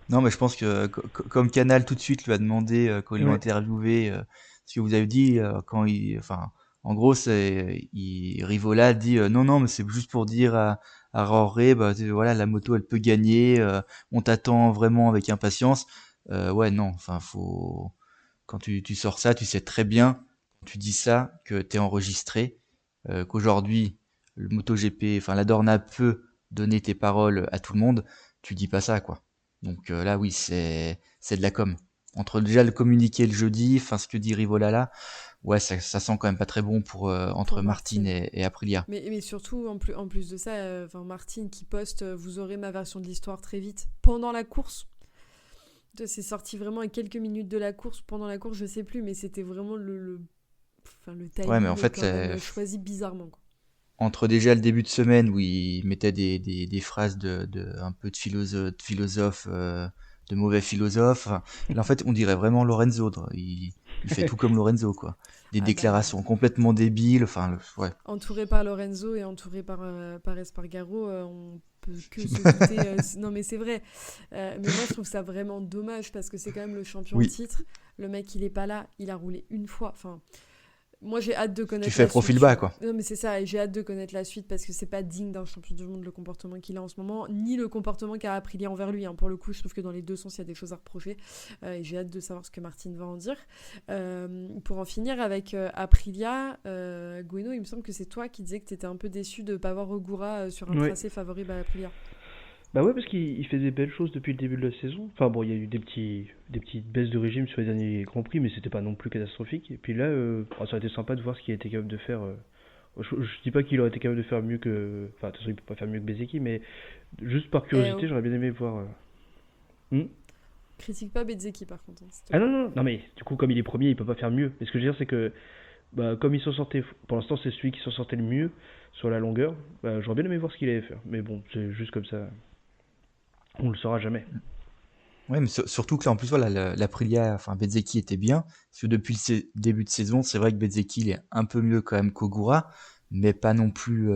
Non, mais je pense que comme Canal tout de suite lui a demandé quand ils l'ont interviewé ce que vous avez dit en gros, Rivola dit non, mais c'est juste pour dire à Roré, voilà, la moto elle peut gagner, on t'attend vraiment avec impatience. Ouais, non, faut quand tu sors ça, tu sais très bien quand tu dis ça que t'es enregistré, qu'aujourd'hui le MotoGP, la Dorna peut donner tes paroles à tout le monde. Tu dis pas ça, quoi. Donc là, oui, c'est de la com. Entre déjà le communiqué le jeudi, ce que dit Rivola là, ouais, ça sent quand même pas très bon entre Martine et Aprilia. Mais surtout, en plus de ça, Martine qui poste « Vous aurez ma version de l'histoire très vite » pendant la course. C'est sorti vraiment à quelques minutes de la course. Pendant la course, je sais plus, mais c'était vraiment le timing, ouais, mais en fait, quand même choisi bizarrement, quoi. Entre déjà le début de semaine où il mettait des phrases de un peu de philosophe de mauvais philosophe. Enfin, là, en fait, on dirait vraiment Lorenzo. Il fait tout comme Lorenzo, quoi. Des déclarations complètement débiles. Enfin, ouais. Entouré par Lorenzo et entouré par Espargaro, on peut que se douter. Non, mais c'est vrai. Mais moi, je trouve ça vraiment dommage parce que c'est quand même le champion de titre. Le mec, il est pas là. Il a roulé une fois. Enfin, moi, j'ai hâte de connaître la suite. Tu fais profil bas, quoi. Non, mais c'est ça. Et j'ai hâte de connaître la suite parce que c'est pas digne d'un champion du monde le comportement qu'il a en ce moment, ni le comportement qu'a Aprilia envers lui. Hein. Pour le coup, je trouve que dans les deux sens, il y a des choses à reprocher. Et j'ai hâte de savoir ce que Martine va en dire. Pour en finir avec Aprilia, Gueno, il me semble que c'est toi qui disais que tu étais un peu déçu de ne pas voir Ogura sur un tracé favori à Aprilia. Bah ouais, parce qu'il fait des belles choses depuis le début de la saison. Enfin bon, il y a eu des petites baisses de régime sur les derniers Grands Prix, mais c'était pas non plus catastrophique. Et puis là, ça aurait été sympa de voir ce qu'il était capable de faire. Je dis pas qu'il aurait été capable de faire mieux que... Enfin, de toute façon, il peut pas faire mieux que Bezzecchi, mais juste par curiosité, j'aurais bien aimé voir... Critique pas Bezzecchi, par contre. Ah non, mais du coup, comme il est premier, il peut pas faire mieux. Mais ce que je veux dire, c'est que comme il s'en sortait... Pour l'instant, c'est celui qui s'en sortait le mieux sur la longueur. J'aurais bien aimé voir ce qu'il allait faire. Mais bon, c'est juste comme ça... On le saura jamais. Ouais, mais surtout que là, en plus, voilà, l'Aprilia, enfin, Bezzecchi était bien. Parce que depuis le début de saison, c'est vrai que Bezzecchi, il est un peu mieux quand même qu'Ogura, mais pas non plus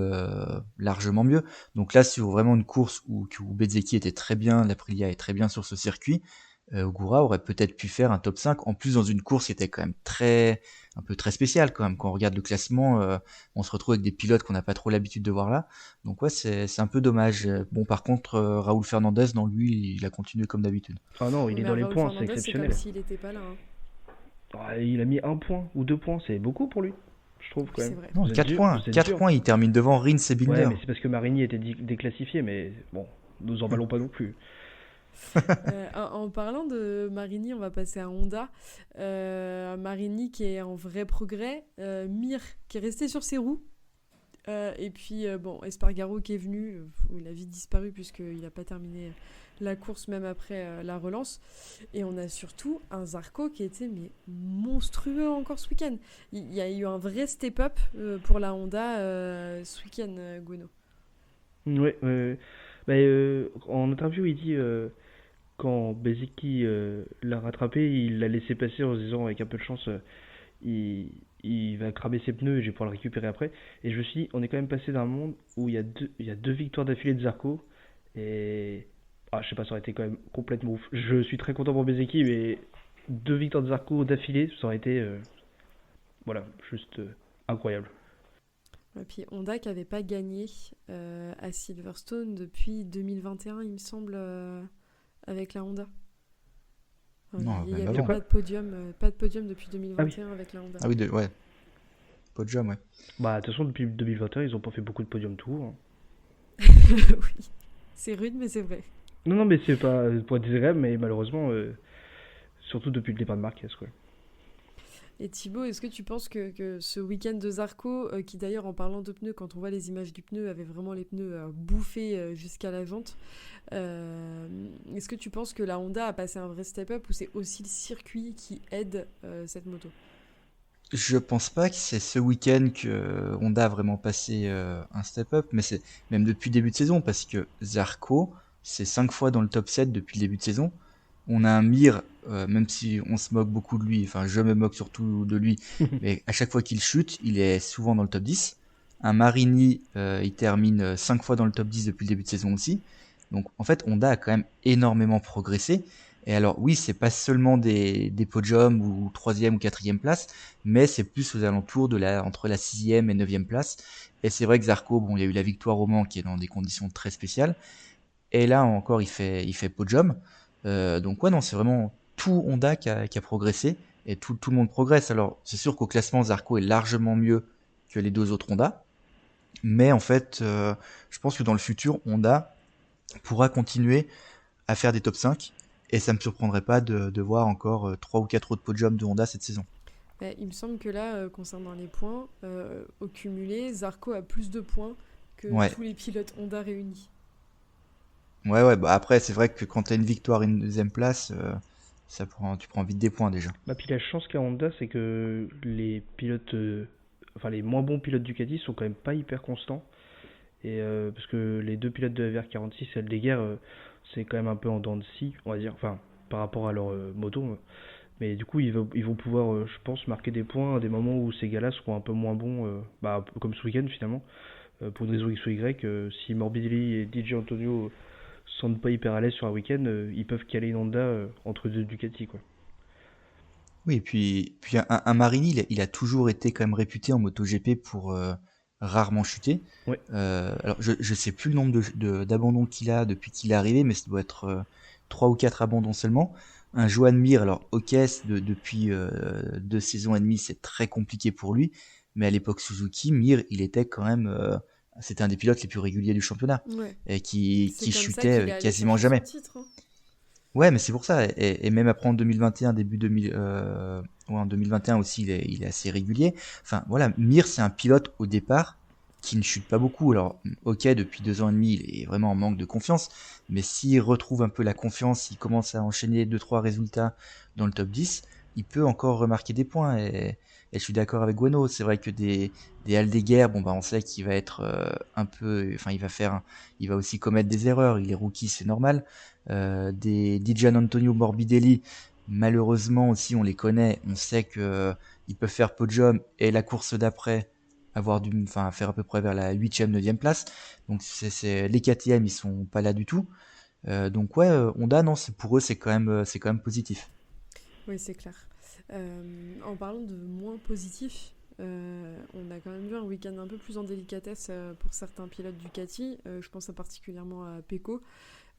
largement mieux. Donc là, sur vraiment une course où Bezzecchi était très bien, l'Aprilia est très bien sur ce circuit, Ogura aurait peut-être pu faire un top 5, en plus dans une course qui était quand même un peu très spéciale quand même. Quand on regarde le classement, on se retrouve avec des pilotes qu'on n'a pas trop l'habitude de voir là. Donc ouais, c'est un peu dommage. Bon, par contre, Raúl Fernandez, non, lui, il a continué comme d'habitude. Ah non, il est dans les points, Fernandez, c'est exceptionnel. C'est comme s'il n'était pas là. Hein. Il a mis 1 point ou 2 points, c'est beaucoup pour lui, je trouve quand même. Vrai. Non, 4 points. 4 points, il termine devant Rins et Binder. Ouais, mais c'est parce que Marini était déclassifié, mais bon, nous emballons pas non plus. En parlant de Marini, on va passer à Honda. Marini qui est en vrai progrès, Mir qui est resté sur ses roues, et puis Espargaro qui est venu, il a vite disparu puisqu'il n'a pas terminé la course même après la relance. Et on a surtout un Zarco qui était monstrueux encore ce week-end. Il y a eu un vrai step-up pour la Honda ce week-end, Gueno. Ouais. En interview, il dit... Quand Bezzecchi l'a rattrapé, il l'a laissé passer en se disant avec un peu de chance, il va cramer ses pneus et je vais pouvoir le récupérer après. Et je me suis dit, on est quand même passé d'un monde où il y a 2 victoires d'affilée de Zarco. Et je sais pas, ça aurait été quand même complètement ouf. Je suis très content pour Bezzecchi, mais 2 victoires de Zarco d'affilée, ça aurait été juste incroyable. Et puis Honda qui n'avait pas gagné à Silverstone depuis 2021, il me semble. Avec la Honda. Non, il n'y a pas de podium depuis 2021 avec la Honda. Ah oui, ouais. Podium, ouais. De toute façon, depuis 2021, ils n'ont pas fait beaucoup de podium tour. Hein. Oui, c'est rude, mais c'est vrai. Non, mais c'est pas pour être désagréable, mais malheureusement, surtout depuis le départ de Marquez, quoi. Et Thibaut, est-ce que tu penses que ce week-end de Zarco, qui d'ailleurs en parlant de pneus, quand on voit les images du pneu, avait vraiment les pneus bouffés jusqu'à la jante, est-ce que tu penses que la Honda a passé un vrai step-up ou c'est aussi le circuit qui aide cette moto ? Je pense pas que c'est ce week-end que Honda a vraiment passé un step-up, mais c'est même depuis le début de saison, parce que Zarco, c'est 5 fois dans le top 7 depuis le début de saison. On a un Mir, même si on se moque beaucoup de lui, enfin je me moque surtout de lui, mais à chaque fois qu'il chute, il est souvent dans le top 10. Un Marini, il termine 5 fois dans le top 10 depuis le début de saison aussi. Donc en fait, Honda a quand même énormément progressé. Et alors oui, c'est pas seulement des podiums ou 3e ou 4e place, mais c'est plus aux alentours entre la 6e et 9e place. Et c'est vrai que Zarco, bon, il y a eu la victoire au Mans qui est dans des conditions très spéciales. Et là encore, il fait podium. Donc ouais, non, c'est vraiment tout Honda qui a progressé et tout le monde progresse. Alors c'est sûr qu'au classement, Zarco est largement mieux que les 2 autres Honda, mais en fait, je pense que dans le futur, Honda pourra continuer à faire des top 5 et ça me surprendrait pas de voir encore 3 ou 4 autres podiums de Honda cette saison. Il me semble que là, concernant les points, au cumulé, Zarco a plus de points que tous les pilotes Honda réunis. Ouais, après, c'est vrai que quand t'as une victoire et une 2e place, tu prends vite des points déjà. Puis la chance qu'a Honda, c'est que les pilotes, les moins bons pilotes Ducati sont quand même pas hyper constants. Et parce que les 2 pilotes de la VR46 et Aldeguer, c'est quand même un peu en dents de scie, on va dire, enfin, par rapport à leur moto. Mais du coup, ils vont pouvoir, je pense, marquer des points à des moments où ces gars-là seront un peu moins bons, comme ce week-end finalement, pour des raisons X ou Y. Si Morbidelli et DJ Antonio se sentent pas hyper à l'aise sur un week-end, ils peuvent caler une Honda entre deux Ducati, quoi. Oui, et puis un Marini, il a toujours été quand même réputé en MotoGP pour rarement chuter. Ouais, Alors, je sais plus le nombre d'abandons qu'il a depuis qu'il est arrivé, mais ça doit être 3 ou 4 abandons seulement. Un Joan Mir, alors ok, depuis 2 saisons et demie, c'est très compliqué pour lui, mais à l'époque Suzuki, Mir, il était quand même, c'était un des pilotes les plus réguliers du championnat, Ouais. et qui, C'est qui comme ça qu'il chutait est allé quasiment chercher son jamais. titre, hein. Ouais, mais c'est pour ça. Et même après en 2021, début 2000, ouais, en 2021 aussi, il est assez régulier. Enfin, voilà, Mir, c'est un pilote au départ qui ne chute pas beaucoup. Alors, ok, depuis 2 ans et demi, il est vraiment en manque de confiance. Mais s'il retrouve un peu la confiance, s'il commence à enchaîner 2, 3 résultats dans le top 10, il peut encore remarquer des points. Et je suis d'accord avec Guano. C'est vrai que des Aldeguer, bon, bah, on sait qu'il va être un peu, enfin, il va aussi commettre des erreurs. Il est rookie, c'est normal. Des Dijan Antonio Morbidelli, malheureusement aussi on les connaît, on sait que ils peuvent faire podium et la course d'après enfin faire à peu près vers la 8e, 9e place. Donc les KTM ils sont pas là du tout. Donc ouais, Honda non, pour eux c'est quand même positif. Oui, c'est clair. En parlant de moins positif, on a quand même vu un week-end un peu plus en délicatesse pour certains pilotes Ducati. Je pense particulièrement à Pecco.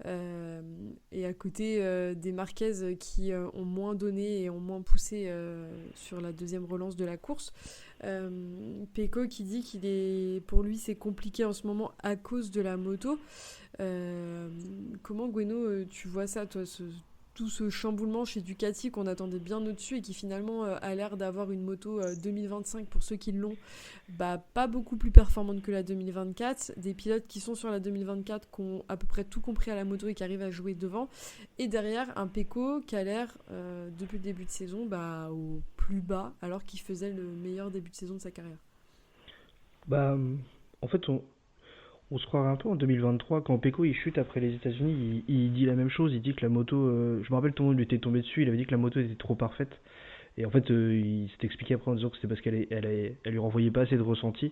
Et à côté des Marquez qui ont moins donné et ont moins poussé sur la deuxième relance de la course. Pecco qui dit pour lui c'est compliqué en ce moment à cause de la moto. Comment Gueno, tu vois ça toi, tout ce chamboulement chez Ducati qu'on attendait bien au-dessus et qui finalement a l'air d'avoir une moto 2025 pour ceux qui l'ont, pas beaucoup plus performante que la 2024, des pilotes qui sont sur la 2024 qui ont à peu près tout compris à la moto et qui arrivent à jouer devant, et derrière un Pecco qui a l'air depuis le début de saison au plus bas alors qu'il faisait le meilleur début de saison de sa carrière. Bah, en fait, on se croirait un peu en 2023 quand Pecco il chute après les États-Unis, il dit la même chose, il dit que la moto, je me rappelle tout le monde lui était tombé dessus, il avait dit que la moto était trop parfaite. Et en fait, il s'est expliqué après en disant que c'était parce elle lui renvoyait pas assez de ressenti.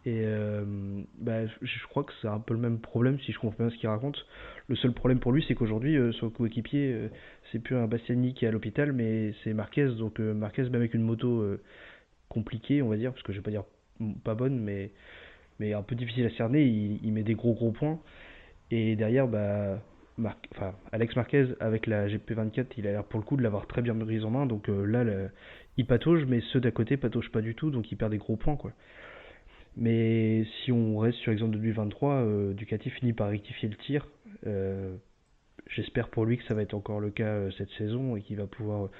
Et je crois que c'est un peu le même problème si je comprends bien ce qu'il raconte. Le seul problème pour lui, c'est qu'aujourd'hui, son coéquipier, c'est plus un Bastianini qui est à l'hôpital, mais c'est Marquez. Donc Marquez, même avec une moto compliquée, on va dire, parce que je vais pas dire pas bonne, mais un peu difficile à cerner, il met des gros points. Et derrière, Alex Marquez avec la GP24, il a l'air pour le coup de l'avoir très bien prise en main. Donc il patauge, mais ceux d'à côté pataugent pas du tout, donc il perd des gros points, quoi. Mais si on reste sur l'exemple de 2023, Ducati finit par rectifier le tir. J'espère pour lui que ça va être encore le cas cette saison et qu'il va pouvoir.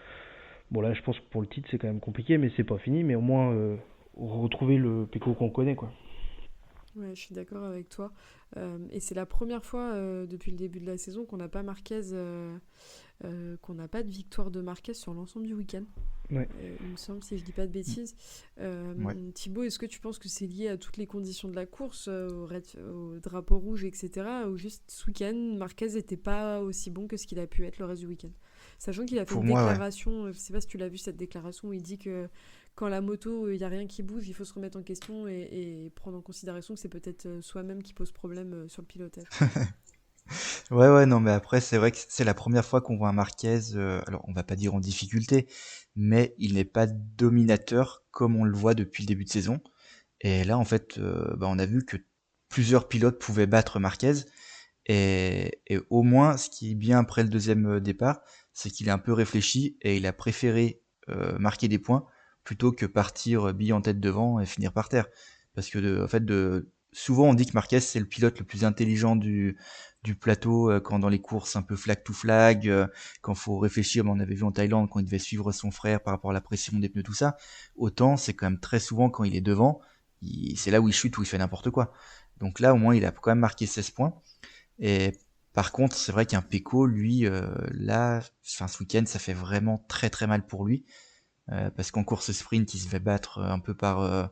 Bon là, je pense que pour le titre c'est quand même compliqué, mais c'est pas fini. Mais au moins retrouver le Pecco qu'on connaît, quoi. Ouais, je suis d'accord avec toi. Et c'est la première fois depuis le début de la saison qu'on n'a pas qu'on n'a pas de victoire de Marquez sur l'ensemble du week-end. Ouais. Il me semble, si je dis pas de bêtises. Ouais. Thibaut, est-ce que tu penses que c'est lié à toutes les conditions de la course, au drapeau rouge, etc., ou juste ce week-end, Marquez n'était pas aussi bon que ce qu'il a pu être le reste du week-end? Sachant qu'il a fait Pour une moi, ouais. déclaration, je sais pas si tu l'as vu cette déclaration, où il dit que quand la moto, il n'y a rien qui bouge, il faut se remettre en question et prendre en considération que c'est peut-être soi-même qui pose problème sur le pilotage. Ouais, non, mais après, c'est vrai que c'est la première fois qu'on voit un Marquez, alors on va pas dire en difficulté, mais il n'est pas dominateur comme on le voit depuis le début de saison. Et là, en fait, on a vu que plusieurs pilotes pouvaient battre Marquez. Et au moins, ce qui est bien après le deuxième départ, c'est qu'il a un peu réfléchi et il a préféré marquer des points plutôt que partir bille en tête devant et finir par terre. Parce que en fait, souvent on dit que Marquez c'est le pilote le plus intelligent du plateau quand dans les courses un peu flag to flag, quand faut réfléchir, on avait vu en Thaïlande quand il devait suivre son frère par rapport à la pression des pneus, tout ça. Autant c'est quand même très souvent quand il est devant, c'est là où il chute, où il fait n'importe quoi. Donc là au moins il a quand même marqué 16 points. Et par contre, c'est vrai qu'un Pecco, lui, là, ce week-end, ça fait vraiment très très mal pour lui. Parce qu'en course sprint, il se fait battre un peu par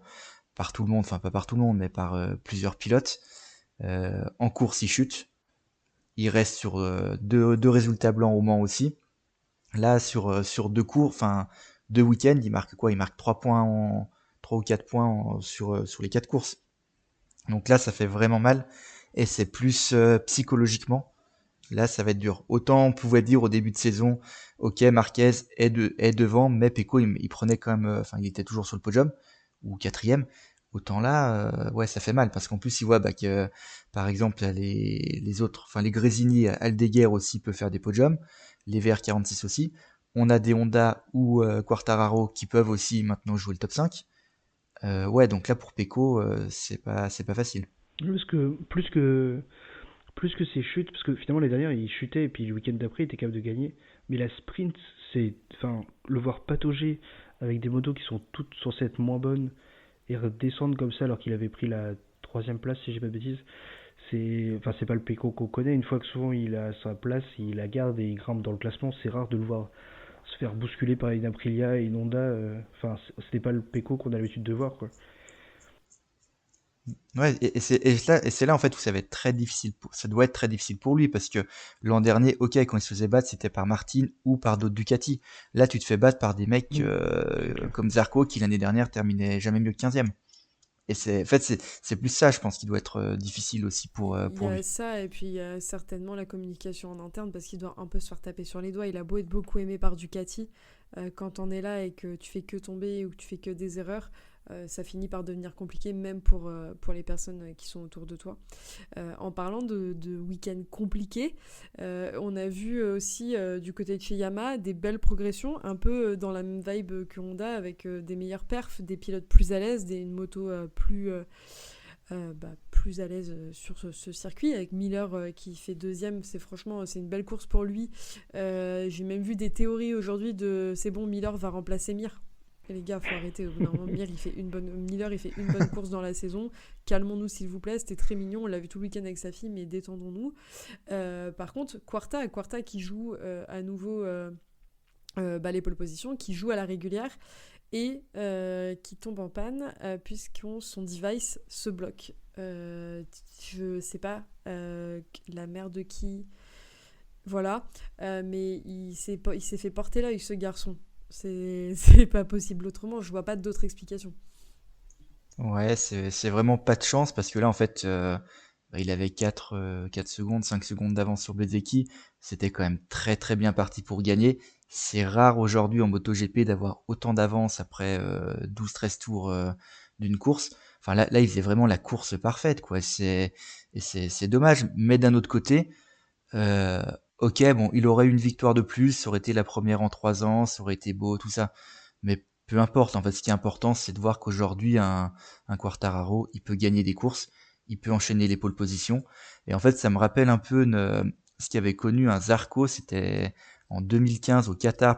tout le monde, enfin pas par tout le monde, mais par plusieurs pilotes. En course, il chute. il reste sur deux résultats blancs au Mans aussi. Là, sur deux week-ends, il marque quoi? Il marque 3 ou 4 points sur les 4 courses. Donc là, ça fait vraiment mal. Et c'est plus psychologiquement. Là, ça va être dur. Autant on pouvait dire au début de saison, ok, Marquez est devant, mais Pecco, il prenait quand même, il était toujours sur le podium, ou quatrième. Autant là, ouais, ça fait mal, parce qu'en plus, il voit que, par exemple, les autres, les Grésini, Aldeguer aussi peut faire des podiums, les VR46 aussi. On a des Honda ou Quartararo qui peuvent aussi maintenant jouer le top 5. Ouais, donc là, pour Pecco, c'est pas facile. Plus que ses chutes, parce que finalement les dernières il chutait et puis le week-end d'après il était capable de gagner, mais la sprint, le voir patauger avec des motos qui sont toutes censées être moins bonnes et redescendre comme ça alors qu'il avait pris la troisième place si j'ai pas de bêtises, c'est pas le Pecco qu'on connaît. Une fois que souvent il a sa place, il la garde et il grimpe dans le classement, c'est rare de le voir se faire bousculer par une Aprilia et une Honda. C'était pas le Pecco qu'on a l'habitude de voir, quoi. Ouais, et c'est là en fait où ça va être très difficile ça doit être très difficile pour lui parce que l'an dernier, ok, quand il se faisait battre, c'était par Martin ou par d'autres Ducati. Là, tu te fais battre par des mecs comme Zarco qui l'année dernière terminait jamais mieux que 15e. Et c'est plus ça, je pense, qui doit être difficile aussi Il y pour a lui. ça, et puis il y a certainement la communication en interne, parce qu'il doit un peu se faire taper sur les doigts. Il a beau être beaucoup aimé par Ducati, quand on est là et que tu fais que tomber ou que tu fais que des erreurs, ça finit par devenir compliqué, même pour les personnes qui sont autour de toi. En parlant de week-end compliqués, on a vu aussi du côté de chez Yamaha des belles progressions, un peu dans la même vibe que Honda, avec des meilleurs perfs, des pilotes plus à l'aise, une moto plus à l'aise sur ce circuit, avec Miller qui fait deuxième. C'est une belle course pour lui. J'ai même vu des théories aujourd'hui de c'est bon, Miller va remplacer Mir. Et les gars, faut arrêter. Au bout d'un moment, Miller il fait une bonne course dans la saison. Calmons-nous s'il vous plaît. C'était très mignon. On l'a vu tout le week-end avec sa fille, mais détendons-nous. Par contre, Quarta qui joue à nouveau les pole positions, qui joue à la régulière et qui tombe en panne puisque son device se bloque. Je sais pas la mère de qui, voilà, mais il s'est fait porter l'œil, ce garçon. C'est pas possible autrement, je vois pas d'autre explication. Ouais, c'est vraiment pas de chance parce que là, en fait, il avait 4 secondes, 5 secondes d'avance sur Bezzecchi. C'était quand même très très bien parti pour gagner. C'est rare aujourd'hui en MotoGP d'avoir autant d'avance après 12-13 tours d'une course. Là, il faisait vraiment la course parfaite, quoi. C'est dommage. Mais d'un autre côté, euh, ok, bon, il aurait eu une victoire de plus, ça aurait été la première en 3 ans, ça aurait été beau, tout ça. Mais peu importe, en fait, ce qui est important, c'est de voir qu'aujourd'hui, un Quartararo, il peut gagner des courses, il peut enchaîner les pole positions. Et en fait, ça me rappelle un peu ce qui avait connu un Zarco, c'était en 2015 au Qatar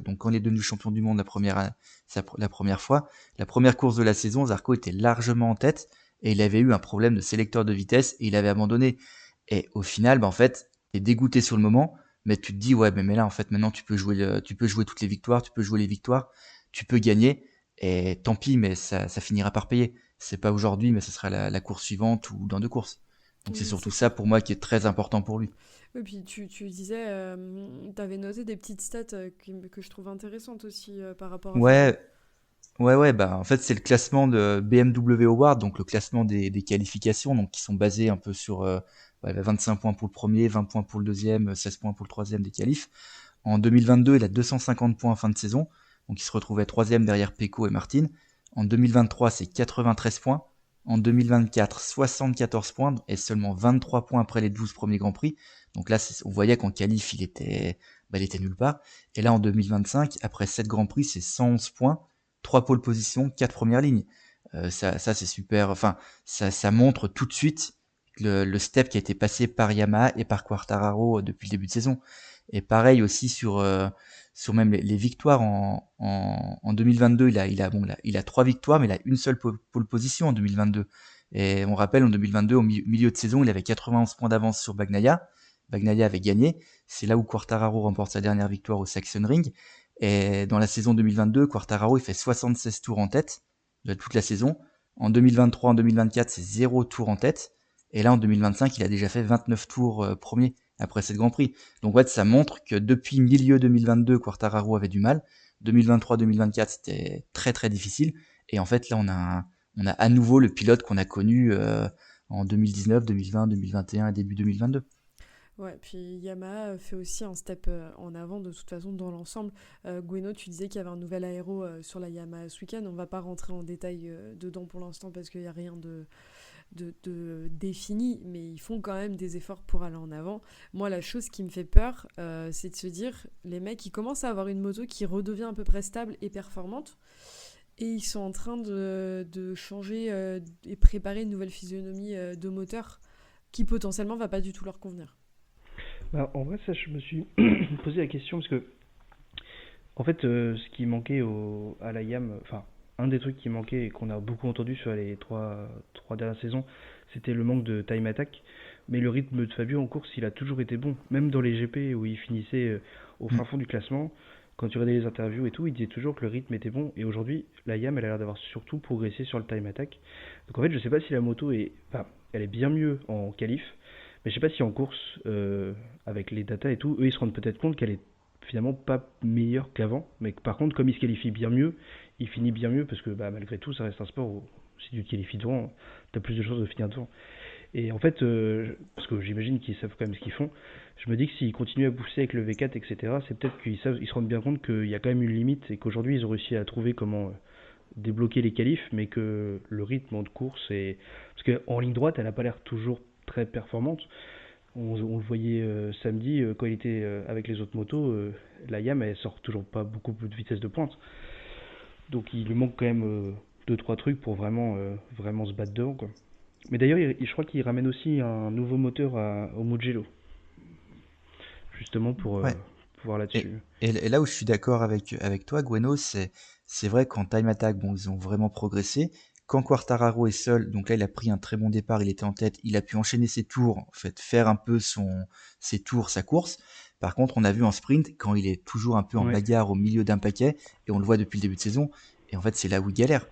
donc quand il est devenu champion du monde la première fois. La première course de la saison, Zarco était largement en tête et il avait eu un problème de sélecteur de vitesse et il avait abandonné. Et au final, en fait, t'es dégoûté sur le moment, mais tu te dis, ouais, mais là, en fait, maintenant, tu peux jouer toutes les victoires, tu peux jouer les victoires, tu peux gagner, et tant pis, mais ça finira par payer. C'est pas aujourd'hui, mais ce sera la course suivante ou dans 2 courses. Donc c'est Oui, surtout c'est ça clair. pour moi qui est très important pour lui. Et puis tu disais, t'avais noté des petites stats que je trouve intéressantes aussi par rapport à Pecco. Ouais, ouais, bah en fait c'est le classement de BMW Award, donc le classement des qualifications, donc qui sont basés un peu sur 25 points pour le premier, 20 points pour le deuxième, 16 points pour le troisième des qualifs. En 2022, il a 250 points en fin de saison, donc il se retrouvait troisième derrière Pecco et Martin. En 2023, c'est 93 points. En 2024, 74 points et seulement 23 points après les 12 premiers Grands Prix. Donc là, on voyait qu'en qualif, il était nulle part. Et là, en 2025, après 7 Grands Prix, c'est 111 points, 3 pole positions, 4 premières lignes. Ça c'est super. Enfin, ça montre tout de suite le step qui a été passé par Yamaha et par Quartararo depuis le début de saison. Et pareil aussi sur même les victoires en 2022, il a 3 victoires, mais il a une seule pole position en 2022. Et on rappelle, en 2022, au milieu de saison, il avait 91 points d'avance sur Bagnaia. Bagnaia avait gagné. C'est là où Quartararo remporte sa dernière victoire au Sachsenring. Et dans la saison 2022, Quartararo, il fait 76 tours en tête de toute la saison. En 2023, en 2024, c'est 0 tour en tête. Et là, en 2025, il a déjà fait 29 tours premier après cette Grand Prix. Donc, ouais, ça montre que depuis milieu 2022, Quartararo avait du mal. 2023-2024, c'était très très difficile. Et en fait, là, on a à nouveau le pilote qu'on a connu en 2019, 2020, 2021 et début 2022. Ouais, puis Yamaha fait aussi un step en avant de toute façon dans l'ensemble. Gueno, tu disais qu'il y avait un nouvel aéro sur la Yamaha ce week-end. On va pas rentrer en détail dedans pour l'instant parce qu'il n'y a rien de défini, mais ils font quand même des efforts pour aller en avant. Moi, la chose qui me fait peur, c'est de se dire, les mecs, ils commencent à avoir une moto qui redevient à peu près stable et performante. Et ils sont en train de changer et préparer une nouvelle physionomie de moteur qui potentiellement va pas du tout leur convenir. Bah, en vrai, ça, je me suis posé la question parce que, en fait, ce qui manquait à la YAM, enfin, un des trucs qui manquait et qu'on a beaucoup entendu sur les trois dernières saisons, c'était le manque de time attack. Mais le rythme de Fabio en course, il a toujours été bon. Même dans les GP où il finissait au fin fond du classement, quand tu regardais les interviews et tout, il disait toujours que le rythme était bon. Et aujourd'hui, la YAM, elle a l'air d'avoir surtout progressé sur le time attack. Donc en fait, je sais pas si la moto est, enfin, elle est bien mieux en qualif, mais je sais pas si en course, avec les datas et tout, eux ils se rendent peut-être compte qu'elle est finalement pas meilleure qu'avant, mais que par contre, comme il se qualifie bien mieux, il finit bien mieux parce que bah, malgré tout, ça reste un sport où si tu te qualifies devant, t'as plus de chances de finir devant. Et en fait, parce que j'imagine qu'ils savent quand même ce qu'ils font, je me dis que s'ils continuent à pousser avec le V4, etc., c'est peut-être qu'ils savent, ils se rendent bien compte qu'il y a quand même une limite et qu'aujourd'hui ils ont réussi à trouver comment débloquer les qualifs, mais que le rythme de course est. Parce qu'en ligne droite, elle n'a pas l'air toujours très performante. On le voyait samedi quand il était avec les autres motos, la YAM elle sort toujours pas beaucoup de vitesse de pointe. Donc il lui manque quand même 2-3 trucs pour vraiment se battre devant, quoi. Mais d'ailleurs, je crois qu'il ramène aussi un nouveau moteur au Mugello, justement pour Ouais. pouvoir là-dessus. Et là où je suis d'accord avec toi, Gueno, c'est vrai qu'en time attack, bon, ils ont vraiment progressé. Quand Quartararo est seul, donc là, il a pris un très bon départ, il était en tête, il a pu enchaîner ses tours, en fait, faire un peu ses tours, sa course. Par contre, on a vu en sprint, quand il est toujours un peu en Ouais, bagarre au milieu d'un paquet, et on le voit depuis le début de saison, et en fait, c'est là où il galère.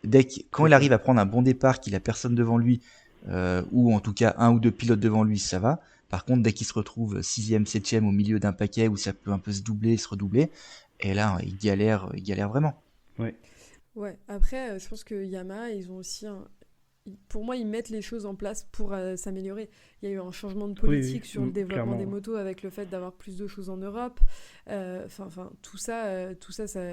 Quand c'est il ça. arrive à prendre un bon départ, qu'il a personne devant lui, ou en tout cas un ou deux pilotes devant lui, ça va. Par contre, dès qu'il se retrouve sixième, septième au milieu d'un paquet où ça peut un peu se doubler, se redoubler, et là, il galère vraiment. Ouais, Ouais, après, je pense que Yamaha, ils ont aussi pour moi, ils mettent les choses en place pour s'améliorer. Il y a eu un changement de oui, politique sur le développement clairement. des motos avec le fait d'avoir plus de choses en Europe. Enfin, tout ça,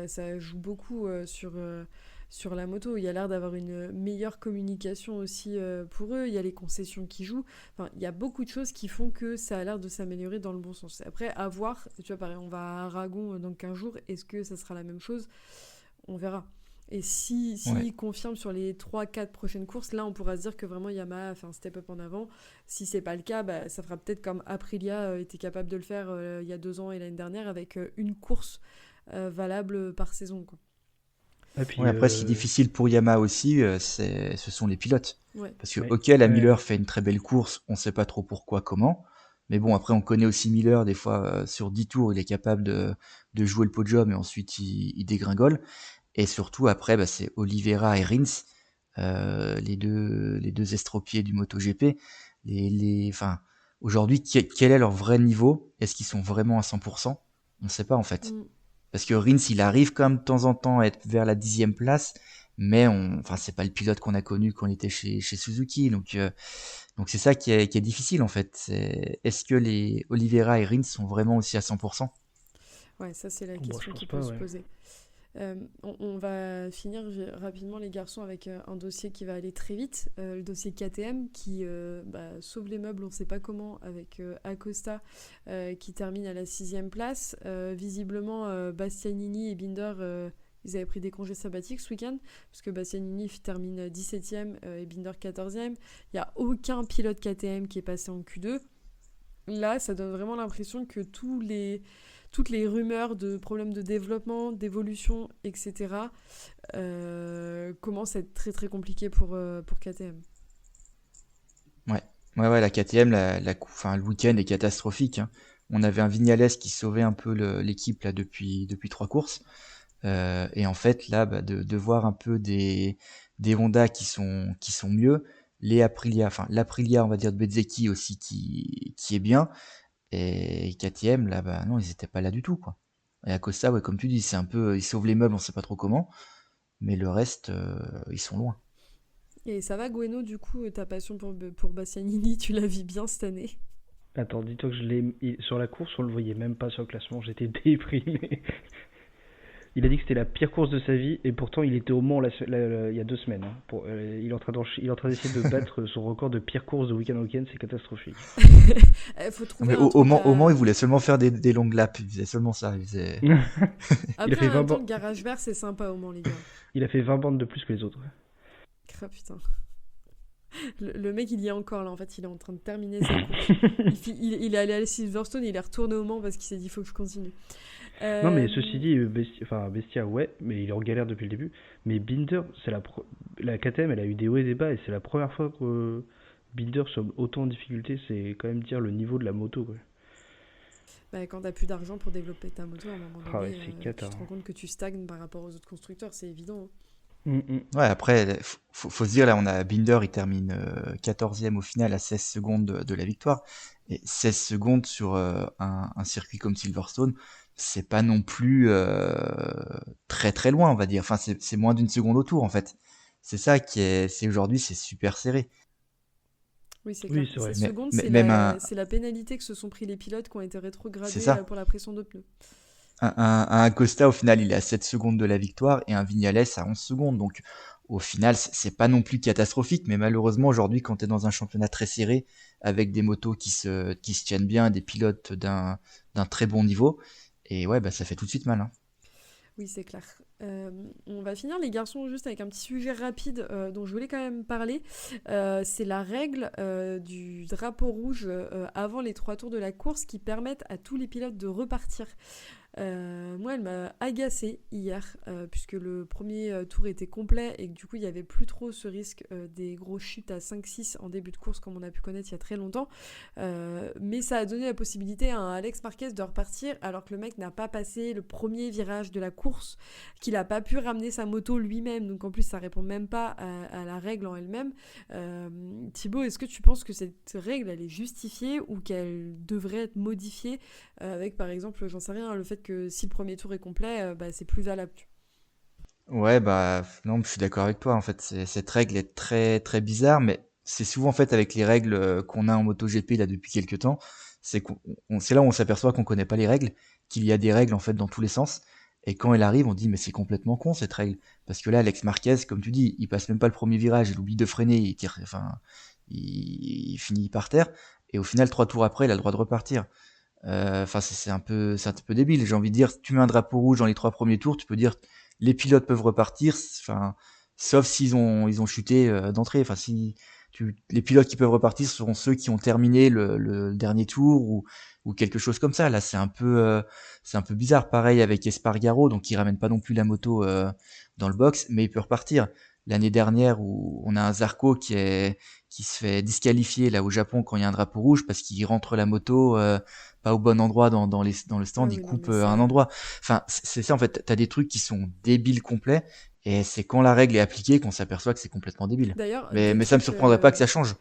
ça joue beaucoup sur la moto. Il y a l'air d'avoir une meilleure communication aussi pour eux. Il y a les concessions qui jouent. Enfin, il y a beaucoup de choses qui font que ça a l'air de s'améliorer dans le bon sens. Après, à voir. Tu vois, pareil, on va à Aragon dans 15 jours. Est-ce que ça sera la même chose? On verra. Et si Ouais. il confirme sur les 3-4 prochaines courses, là on pourra se dire que vraiment Yamaha a fait un step up en avant. Si c'est pas le cas, bah, ça fera peut-être comme Aprilia était capable de le faire il y a 2 ans et l'année dernière avec une course valable par saison, quoi. Et puis, Ouais, après, ce qui est difficile pour Yamaha aussi, ce sont les pilotes. Ouais. Parce que, ouais, ok, la ouais, Miller fait une très belle course, on sait pas trop pourquoi, comment. Mais bon, après, on connaît aussi Miller, des fois, sur 10 tours, il est capable de jouer le podium et ensuite il dégringole. Et surtout, après, bah, c'est Oliveira et Rins, les deux estropiés du MotoGP. Enfin, aujourd'hui, quel est leur vrai niveau? Est-ce qu'ils sont vraiment à 100%? On ne sait pas, en fait. Mm. Parce que Rins, il arrive quand même de temps en temps à être vers la 10e place, mais enfin, c'est pas le pilote qu'on a connu quand il était chez Suzuki. Donc c'est ça qui est difficile, en fait. Est-ce que les Oliveira et Rins sont vraiment aussi à 100%? Ouais, ça c'est la bon, je question pense qui pas, peut se ouais. poser. On va finir rapidement les garçons avec un dossier qui va aller très vite, le dossier KTM qui sauve les meubles, on ne sait pas comment, avec Acosta qui termine à la 6e place. Visiblement, Bastianini et Binder, ils avaient pris des congés sabbatiques ce week-end, parce que Bastianini termine 17e et Binder 14e. Il n'y a aucun pilote KTM qui est passé en Q2. Là, ça donne vraiment l'impression que toutes les rumeurs de problèmes de développement, d'évolution, etc. Commencent à être très très compliquées pour KTM. Ouais, la KTM, enfin, le week-end est catastrophique, hein. On avait un Vignales qui sauvait un peu l'équipe là depuis 3 courses. Et en fait, là, bah, de voir un peu des Honda qui sont mieux, les Aprilia, enfin l'Aprilia, on va dire de Bezzecchi aussi qui est bien, et KTM là, bah non, ils étaient pas là du tout quoi. Et Acosta, ouais, comme tu dis, c'est un peu, ils sauvent les meubles, on sait pas trop comment, mais le reste, ils sont loin. Et ça va, Gueno, du coup, ta passion pour Bastianini, tu la vis bien cette année? Attends, dis-toi que sur la course, on le voyait même pas sur le classement, j'étais déprimé. Il a dit que c'était la pire course de sa vie et pourtant il était au Mans il y a 2 semaines. Hein. Il est en train d'essayer de battre son record de pire course de week-end en week-end, c'est catastrophique. Faut Non, trouver mais un truc Au Mans, il voulait seulement faire des longues laps, il faisait seulement ça. Il a Après, fait en 20 même temps, bandes. le garage vert, c'est sympa au Mans, les gars. Il a fait 20 bandes de plus que les autres. Ah, putain. Le mec, il y est encore là. En fait, il est en train de terminer sa course. Il est allé à Silverstone, il est retourné au Mans parce qu'il s'est dit, il faut que je continue. Non, mais ceci dit, Bestia, ouais, mais il est en galère depuis le début. Mais Binder, la KTM, elle a eu des hauts et des bas, et c'est la première fois que Binder soit autant en difficulté. C'est quand même dire le niveau de la moto, quoi. Bah, quand t'as plus d'argent pour développer ta moto, à un moment Ah ouais, donné, c'est tu cata. te rends compte que tu stagnes par rapport aux autres constructeurs, c'est évident. Ouais, après, faut se dire, là, on a Binder, il termine 14e au final à 16 secondes de la victoire. Et 16 secondes sur un circuit comme Silverstone, c'est pas non plus très très loin, on va dire. Enfin, c'est moins d'une seconde au tour, en fait. C'est ça c'est aujourd'hui, c'est super serré. Oui, c'est Oui, clair. c'est vrai. 16 secondes, Même c'est la pénalité que se sont pris les pilotes qui ont été rétrogradés c'est ça. pour la pression de pneus. Un Acosta, au final, il est à 7 secondes de la victoire et un Vignales à 11 secondes. Donc, au final, c'est pas non plus catastrophique, mais malheureusement, aujourd'hui, quand tu es dans un championnat très serré, avec des motos qui se tiennent bien, des pilotes d'un très bon niveau, et ouais, bah, ça fait tout de suite mal. Hein. Oui, c'est clair. On va finir les garçons juste avec un petit sujet rapide dont je voulais quand même parler. C'est la règle du drapeau rouge avant les 3 tours de la course qui permettent à tous les pilotes de repartir. Moi, elle m'a agacée hier, puisque le premier tour était complet et que du coup, il n'y avait plus trop ce risque des grosses chutes à 5-6 en début de course, comme on a pu connaître il y a très longtemps. Mais ça a donné la possibilité à un Alex Marquez de repartir, alors que le mec n'a pas passé le premier virage de la course, qu'il n'a pas pu ramener sa moto lui-même. Donc en plus, ça répond même pas à la règle en elle-même. Thibaut, est-ce que tu penses que cette règle, elle est justifiée ou qu'elle devrait être modifiée avec, par exemple, j'en sais rien, le fait que si le premier tour est complet, c'est plus valable. Ouais, bah, non, je suis d'accord avec toi. En fait, cette règle est très, très bizarre, mais c'est souvent en fait avec les règles qu'on a en MotoGP là depuis quelques temps. C'est là où on s'aperçoit qu'on connaît pas les règles, qu'il y a des règles en fait dans tous les sens. Et quand elle arrive, on dit mais c'est complètement con cette règle. Parce que là, Alex Marquez, comme tu dis, il passe même pas le premier virage, il oublie de freiner, il tire, enfin, il finit par terre. Et au final, 3 tours après, il a le droit de repartir. Enfin, c'est un peu débile. J'ai envie de dire, tu mets un drapeau rouge dans les 3 premiers tours, tu peux dire les pilotes peuvent repartir, enfin, sauf ils ont chuté d'entrée. Enfin, les pilotes qui peuvent repartir seront ceux qui ont terminé le dernier tour ou quelque chose comme ça. Là, c'est un peu bizarre. Pareil avec Espargaro, donc il ramène pas non plus la moto dans le box, mais il peut repartir. L'année dernière, où on a un Zarco qui se fait disqualifier là au Japon quand il y a un drapeau rouge parce qu'il rentre la moto pas au bon endroit dans le stand, il coupe un endroit. Enfin, c'est ça en fait. T'as des trucs qui sont débiles complets et c'est quand la règle est appliquée qu'on s'aperçoit que c'est complètement débile. D'ailleurs, Mais ça me surprendrait pas que ça change.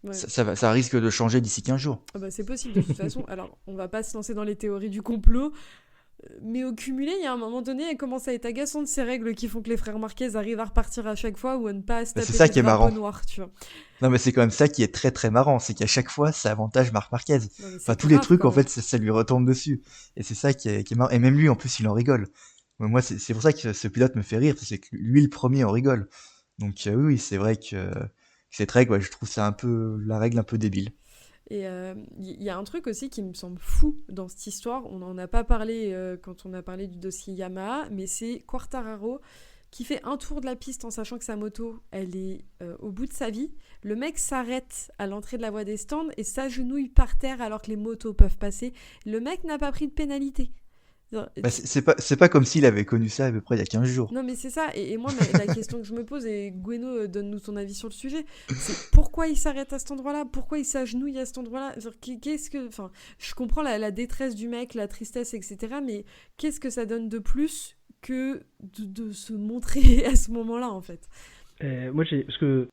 Ouais. Ça risque de changer d'ici 15 jours. Ah bah, c'est possible de toute façon. Alors, on va pas se lancer dans les théories du complot. Mais au cumulé, il y a un moment donné, elle commence à être agaçante ces règles qui font que les frères Marquez arrivent à repartir à chaque fois ou à ne pas se taper c'est ça des qui est drapeaux marrant. noirs, tu vois. Non, mais c'est quand même ça qui est très très marrant, c'est qu'à chaque fois, ça avantage Marc Marquez. Non, Enfin, tous les trucs, en fait, ça lui retombe dessus. Et c'est ça qui est marrant. Et même lui, en plus, il en rigole. Moi, c'est pour ça que ce pilote me fait rire, c'est que lui, le premier, en rigole. Donc oui, c'est vrai que cette règle, ouais, je trouve ça la règle un peu débile. Et il y a un truc aussi qui me semble fou dans cette histoire, on n'en a pas parlé quand on a parlé du dossier Yamaha, mais c'est Quartararo qui fait un tour de la piste en sachant que sa moto, elle est au bout de sa vie. Le mec s'arrête à l'entrée de la voie des stands et s'agenouille par terre alors que les motos peuvent passer. Le mec n'a pas pris de pénalité. Bah, c'est pas comme s'il avait connu ça à peu près il y a 15 jours. Non mais c'est ça, et moi la question que je me pose, et Gueno, donne-nous ton avis sur le sujet, c'est pourquoi il s'arrête à cet endroit-là, pourquoi il s'agenouille à cet endroit-là, enfin, je comprends la détresse du mec, la tristesse, etc., mais qu'est-ce que ça donne de plus que de se montrer à ce moment-là en fait? Moi parce que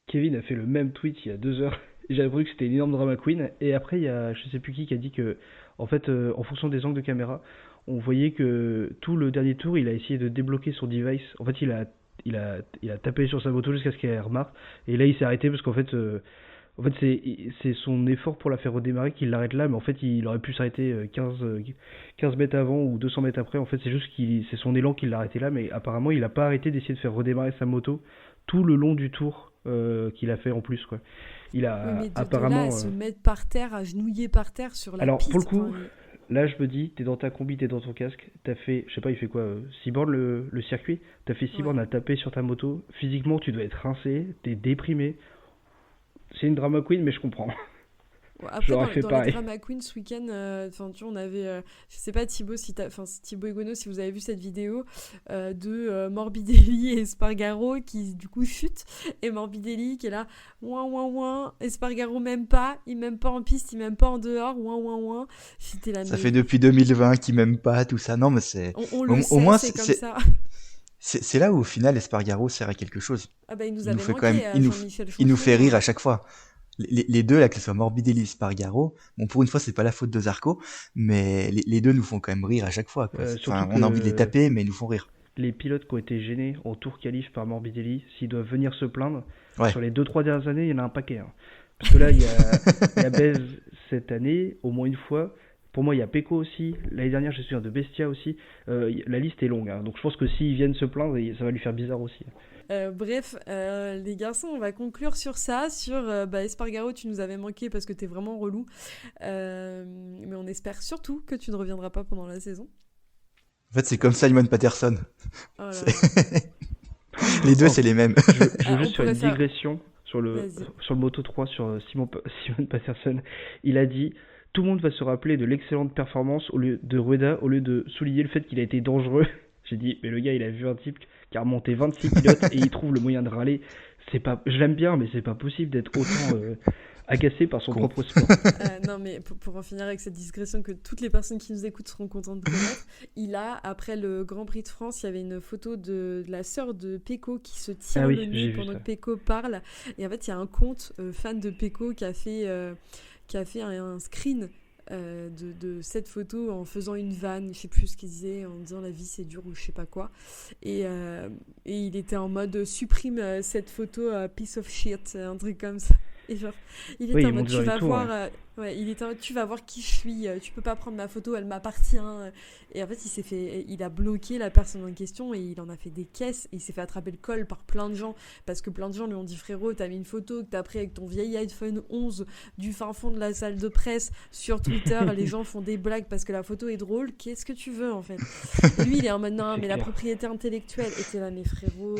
Kevin a fait le même tweet il y a 2 heures. Et j'avais cru que c'était une énorme drama queen. Et après, il y a je sais plus qui a dit que, en fait, en fonction des angles de caméra, on voyait que tout le dernier tour, il a essayé de débloquer son device. En fait, il a tapé sur sa moto jusqu'à ce qu'elle remarque. Et là, il s'est arrêté parce qu'en fait, c'est son effort pour la faire redémarrer qui l'arrête là. Mais en fait, il aurait pu s'arrêter 15 mètres avant ou 200 mètres après. En fait, c'est juste c'est son élan qui l'a arrêté là. Mais apparemment, il n'a pas arrêté d'essayer de faire redémarrer sa moto tout le long du tour qu'il a fait en plus, quoi. Il a Oui, mais apparemment. de là à se mettre par terre, à genouiller par terre sur la Alors, piste. pour le coup, enfin, là, je me dis, t'es dans ta combi, t'es dans ton casque, t'as fait, je sais pas, il fait quoi, 6 bornes le circuit, t'as fait 6 Ouais. bornes à taper sur ta moto, physiquement, tu dois être rincé, t'es déprimé. C'est une drama queen, mais je comprends. ouais, après, J'aurais fait dans pareil. les drama queens ce week-end, tu vois, on avait, je sais pas Thibaut, Thibaut et Gono, si vous avez vu cette vidéo de Morbidelli et Espargaro qui du coup chutent, et Morbidelli qui est là, ouin ouin ouin, Espargaro même pas, il m'aime pas en piste, il m'aime pas en dehors, ouin ouin ouin. C'était la Ça fait depuis 2020 qu'ils m'aiment pas, tout ça. Non, mais c'est. on le Au sait, moins, c'est comme c'est- ça. C'est là où au final Espargaro sert à quelque chose. Ah bah il nous Il nous avait fait manqué, quand même, Jean-Michel il nous Chancel, fait rire hein. à chaque fois. Les deux là, que ce soit Morbidelli et Espargaro, bon pour une fois c'est pas la faute de Zarco, mais les deux nous font quand même rire à chaque fois, quoi. Surtout Enfin, on a envie de les que taper, mais ils nous font rire. les pilotes qui ont été gênés en tour qualif par Morbidelli, s'ils doivent venir se plaindre, Ouais. sur les 2-3 dernières années, il y en a un paquet, hein. Parce que là, il y a Bez cette année, au moins une fois. Pour moi, il y a Pecco aussi. L'année dernière, je me souviens de Bestia aussi. La liste est longue, hein. Donc je pense que s'ils viennent se plaindre, ça va lui faire bizarre aussi. Bref, les garçons, on va conclure sur ça, sur Espargaro, tu nous avais manqué parce que t'es vraiment relou. Mais on espère surtout que tu ne reviendras pas pendant la saison. En fait, c'est comme Simon Patterson. Oh là là. Les deux, Oh. c'est les mêmes. Je veux Ah, on juste faire pourrait une faire- digression sur le Vas-y. Moto 3 sur Simon Patterson. Il a dit tout le monde va se rappeler de l'excellente performance de Rueda au lieu de souligner le fait qu'il a été dangereux. J'ai dit mais le gars il a vu un type qui a remonté 26 pilotes et il trouve le moyen de râler. C'est pas, je l'aime bien mais c'est pas possible d'être autant agacé par son Con. propre sport. Non, mais pour en finir avec cette digression que toutes les personnes qui nous écoutent seront contentes de connaître, après le Grand Prix de France, il y avait une photo de la sœur de Pecco qui se tient Ah oui, le j'ai nez vu pendant ça. que Pecco parle. Et en fait, il y a un compte fan de Pecco qui a fait un screen de cette photo en faisant une vanne, je sais plus ce qu'il disait, en disant la vie c'est dur ou je sais pas quoi. Et il était en mode supprime cette photo piece of shit, un truc comme ça. Et genre, il était Oui, en il mode monte tu vers les vas tours, voir, il était en mode tu vas voir qui je suis, tu peux pas prendre ma photo, elle m'appartient. Et en fait, il a bloqué la personne en question et il en a fait des caisses. Et il s'est fait attraper le col par plein de gens parce que plein de gens lui ont dit frérot, t'as mis une photo que t'as pris avec ton vieil iPhone 11 du fin fond de la salle de presse sur Twitter. Les gens font des blagues parce que la photo est drôle. Qu'est-ce que tu veux en fait? Et lui, il est en mode non, C'est mais la clair. propriété intellectuelle. Et t'es là, mais frérot,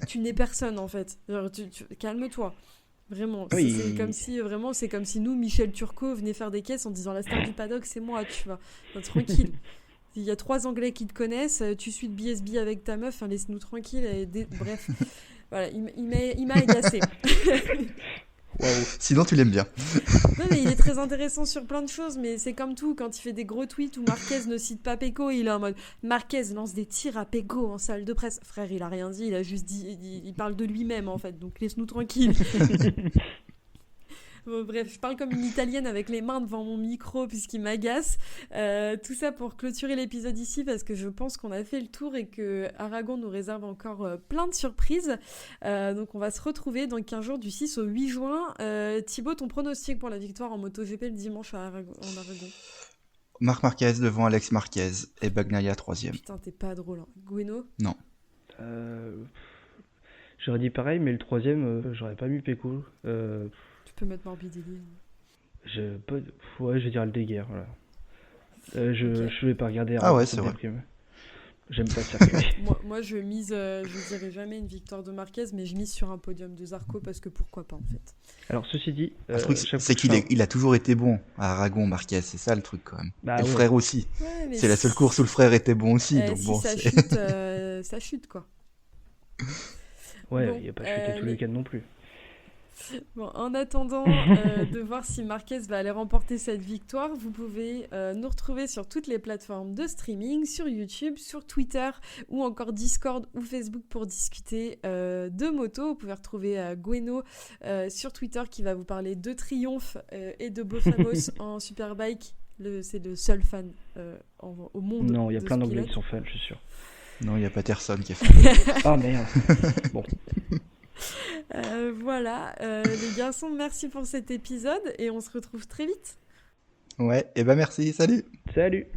tu n'es personne en fait. Genre, calme-toi. Vraiment, Oui, c'est comme si nous, Michel Turcot, venait faire des caisses en disant la star du paddock, c'est moi, tu vois. Enfin, tranquille. Il y a 3 Anglais qui te connaissent, tu suis de BSB avec ta meuf, laisse-nous tranquille. Bref, voilà, il m'a agacé. Waouh. Sinon, tu l'aimes bien. Non, mais il est très intéressant sur plein de choses, mais c'est comme tout, quand il fait des gros tweets où Marquez ne cite pas Pecco, il est en mode Marquez lance des tirs à Pecco en salle de presse. Frère, il a rien dit, il a juste dit, il parle de lui-même en fait, donc laisse-nous tranquille. Bon, bref, je parle comme une italienne avec les mains devant mon micro puisqu'il m'agace. Tout ça pour clôturer l'épisode ici parce que je pense qu'on a fait le tour et que Aragon nous réserve encore plein de surprises. Donc on va se retrouver dans 15 jours du 6 au 8 juin. Thibaut, ton pronostic pour la victoire en MotoGP le dimanche en Aragon? Marc Marquez devant Alex Marquez et Bagnaia 3e. Putain, t'es pas drôle. Hein. Gueno? Non. J'aurais dit pareil, mais le troisième, j'aurais pas mis Pecco. Tu peux mettre Morbidelli. Ouais, je vais dire Aldeguer. Voilà. Je vais pas regarder. Ah ouais, c'est vrai. J'aime pas ce circuit. moi, je dirais jamais une victoire de Marquez, mais je mise sur un podium de Zarco parce que pourquoi pas en fait. Alors, ceci dit, Le truc, chaque c'est fois que qu'il a toujours été bon à Aragon, Marquez. C'est ça le truc quand même. Bah, et le ouais. frère aussi. Ouais, mais C'est la seule course où le frère était bon aussi. Donc si bon, ça c'est- chute, ça chute quoi. Ouais, Bon, il n'y a pas chuté tous les les- cas non plus. Bon, en attendant de voir si Marquez va aller remporter cette victoire, vous pouvez nous retrouver sur toutes les plateformes de streaming, sur YouTube, sur Twitter ou encore Discord ou Facebook pour discuter de moto. Vous pouvez retrouver Gweno sur Twitter qui va vous parler de Triomphe et de Bofamos en Superbike. C'est le seul fan au monde. Non, il y a de plein ce d'anglais pilote. qui sont fans, je suis sûr. Non, il n'y a Patterson qui a fait. Ah merde. Bon. Voilà, les garçons, merci pour cet épisode et on se retrouve très vite. Ouais, et ben merci, salut. Salut.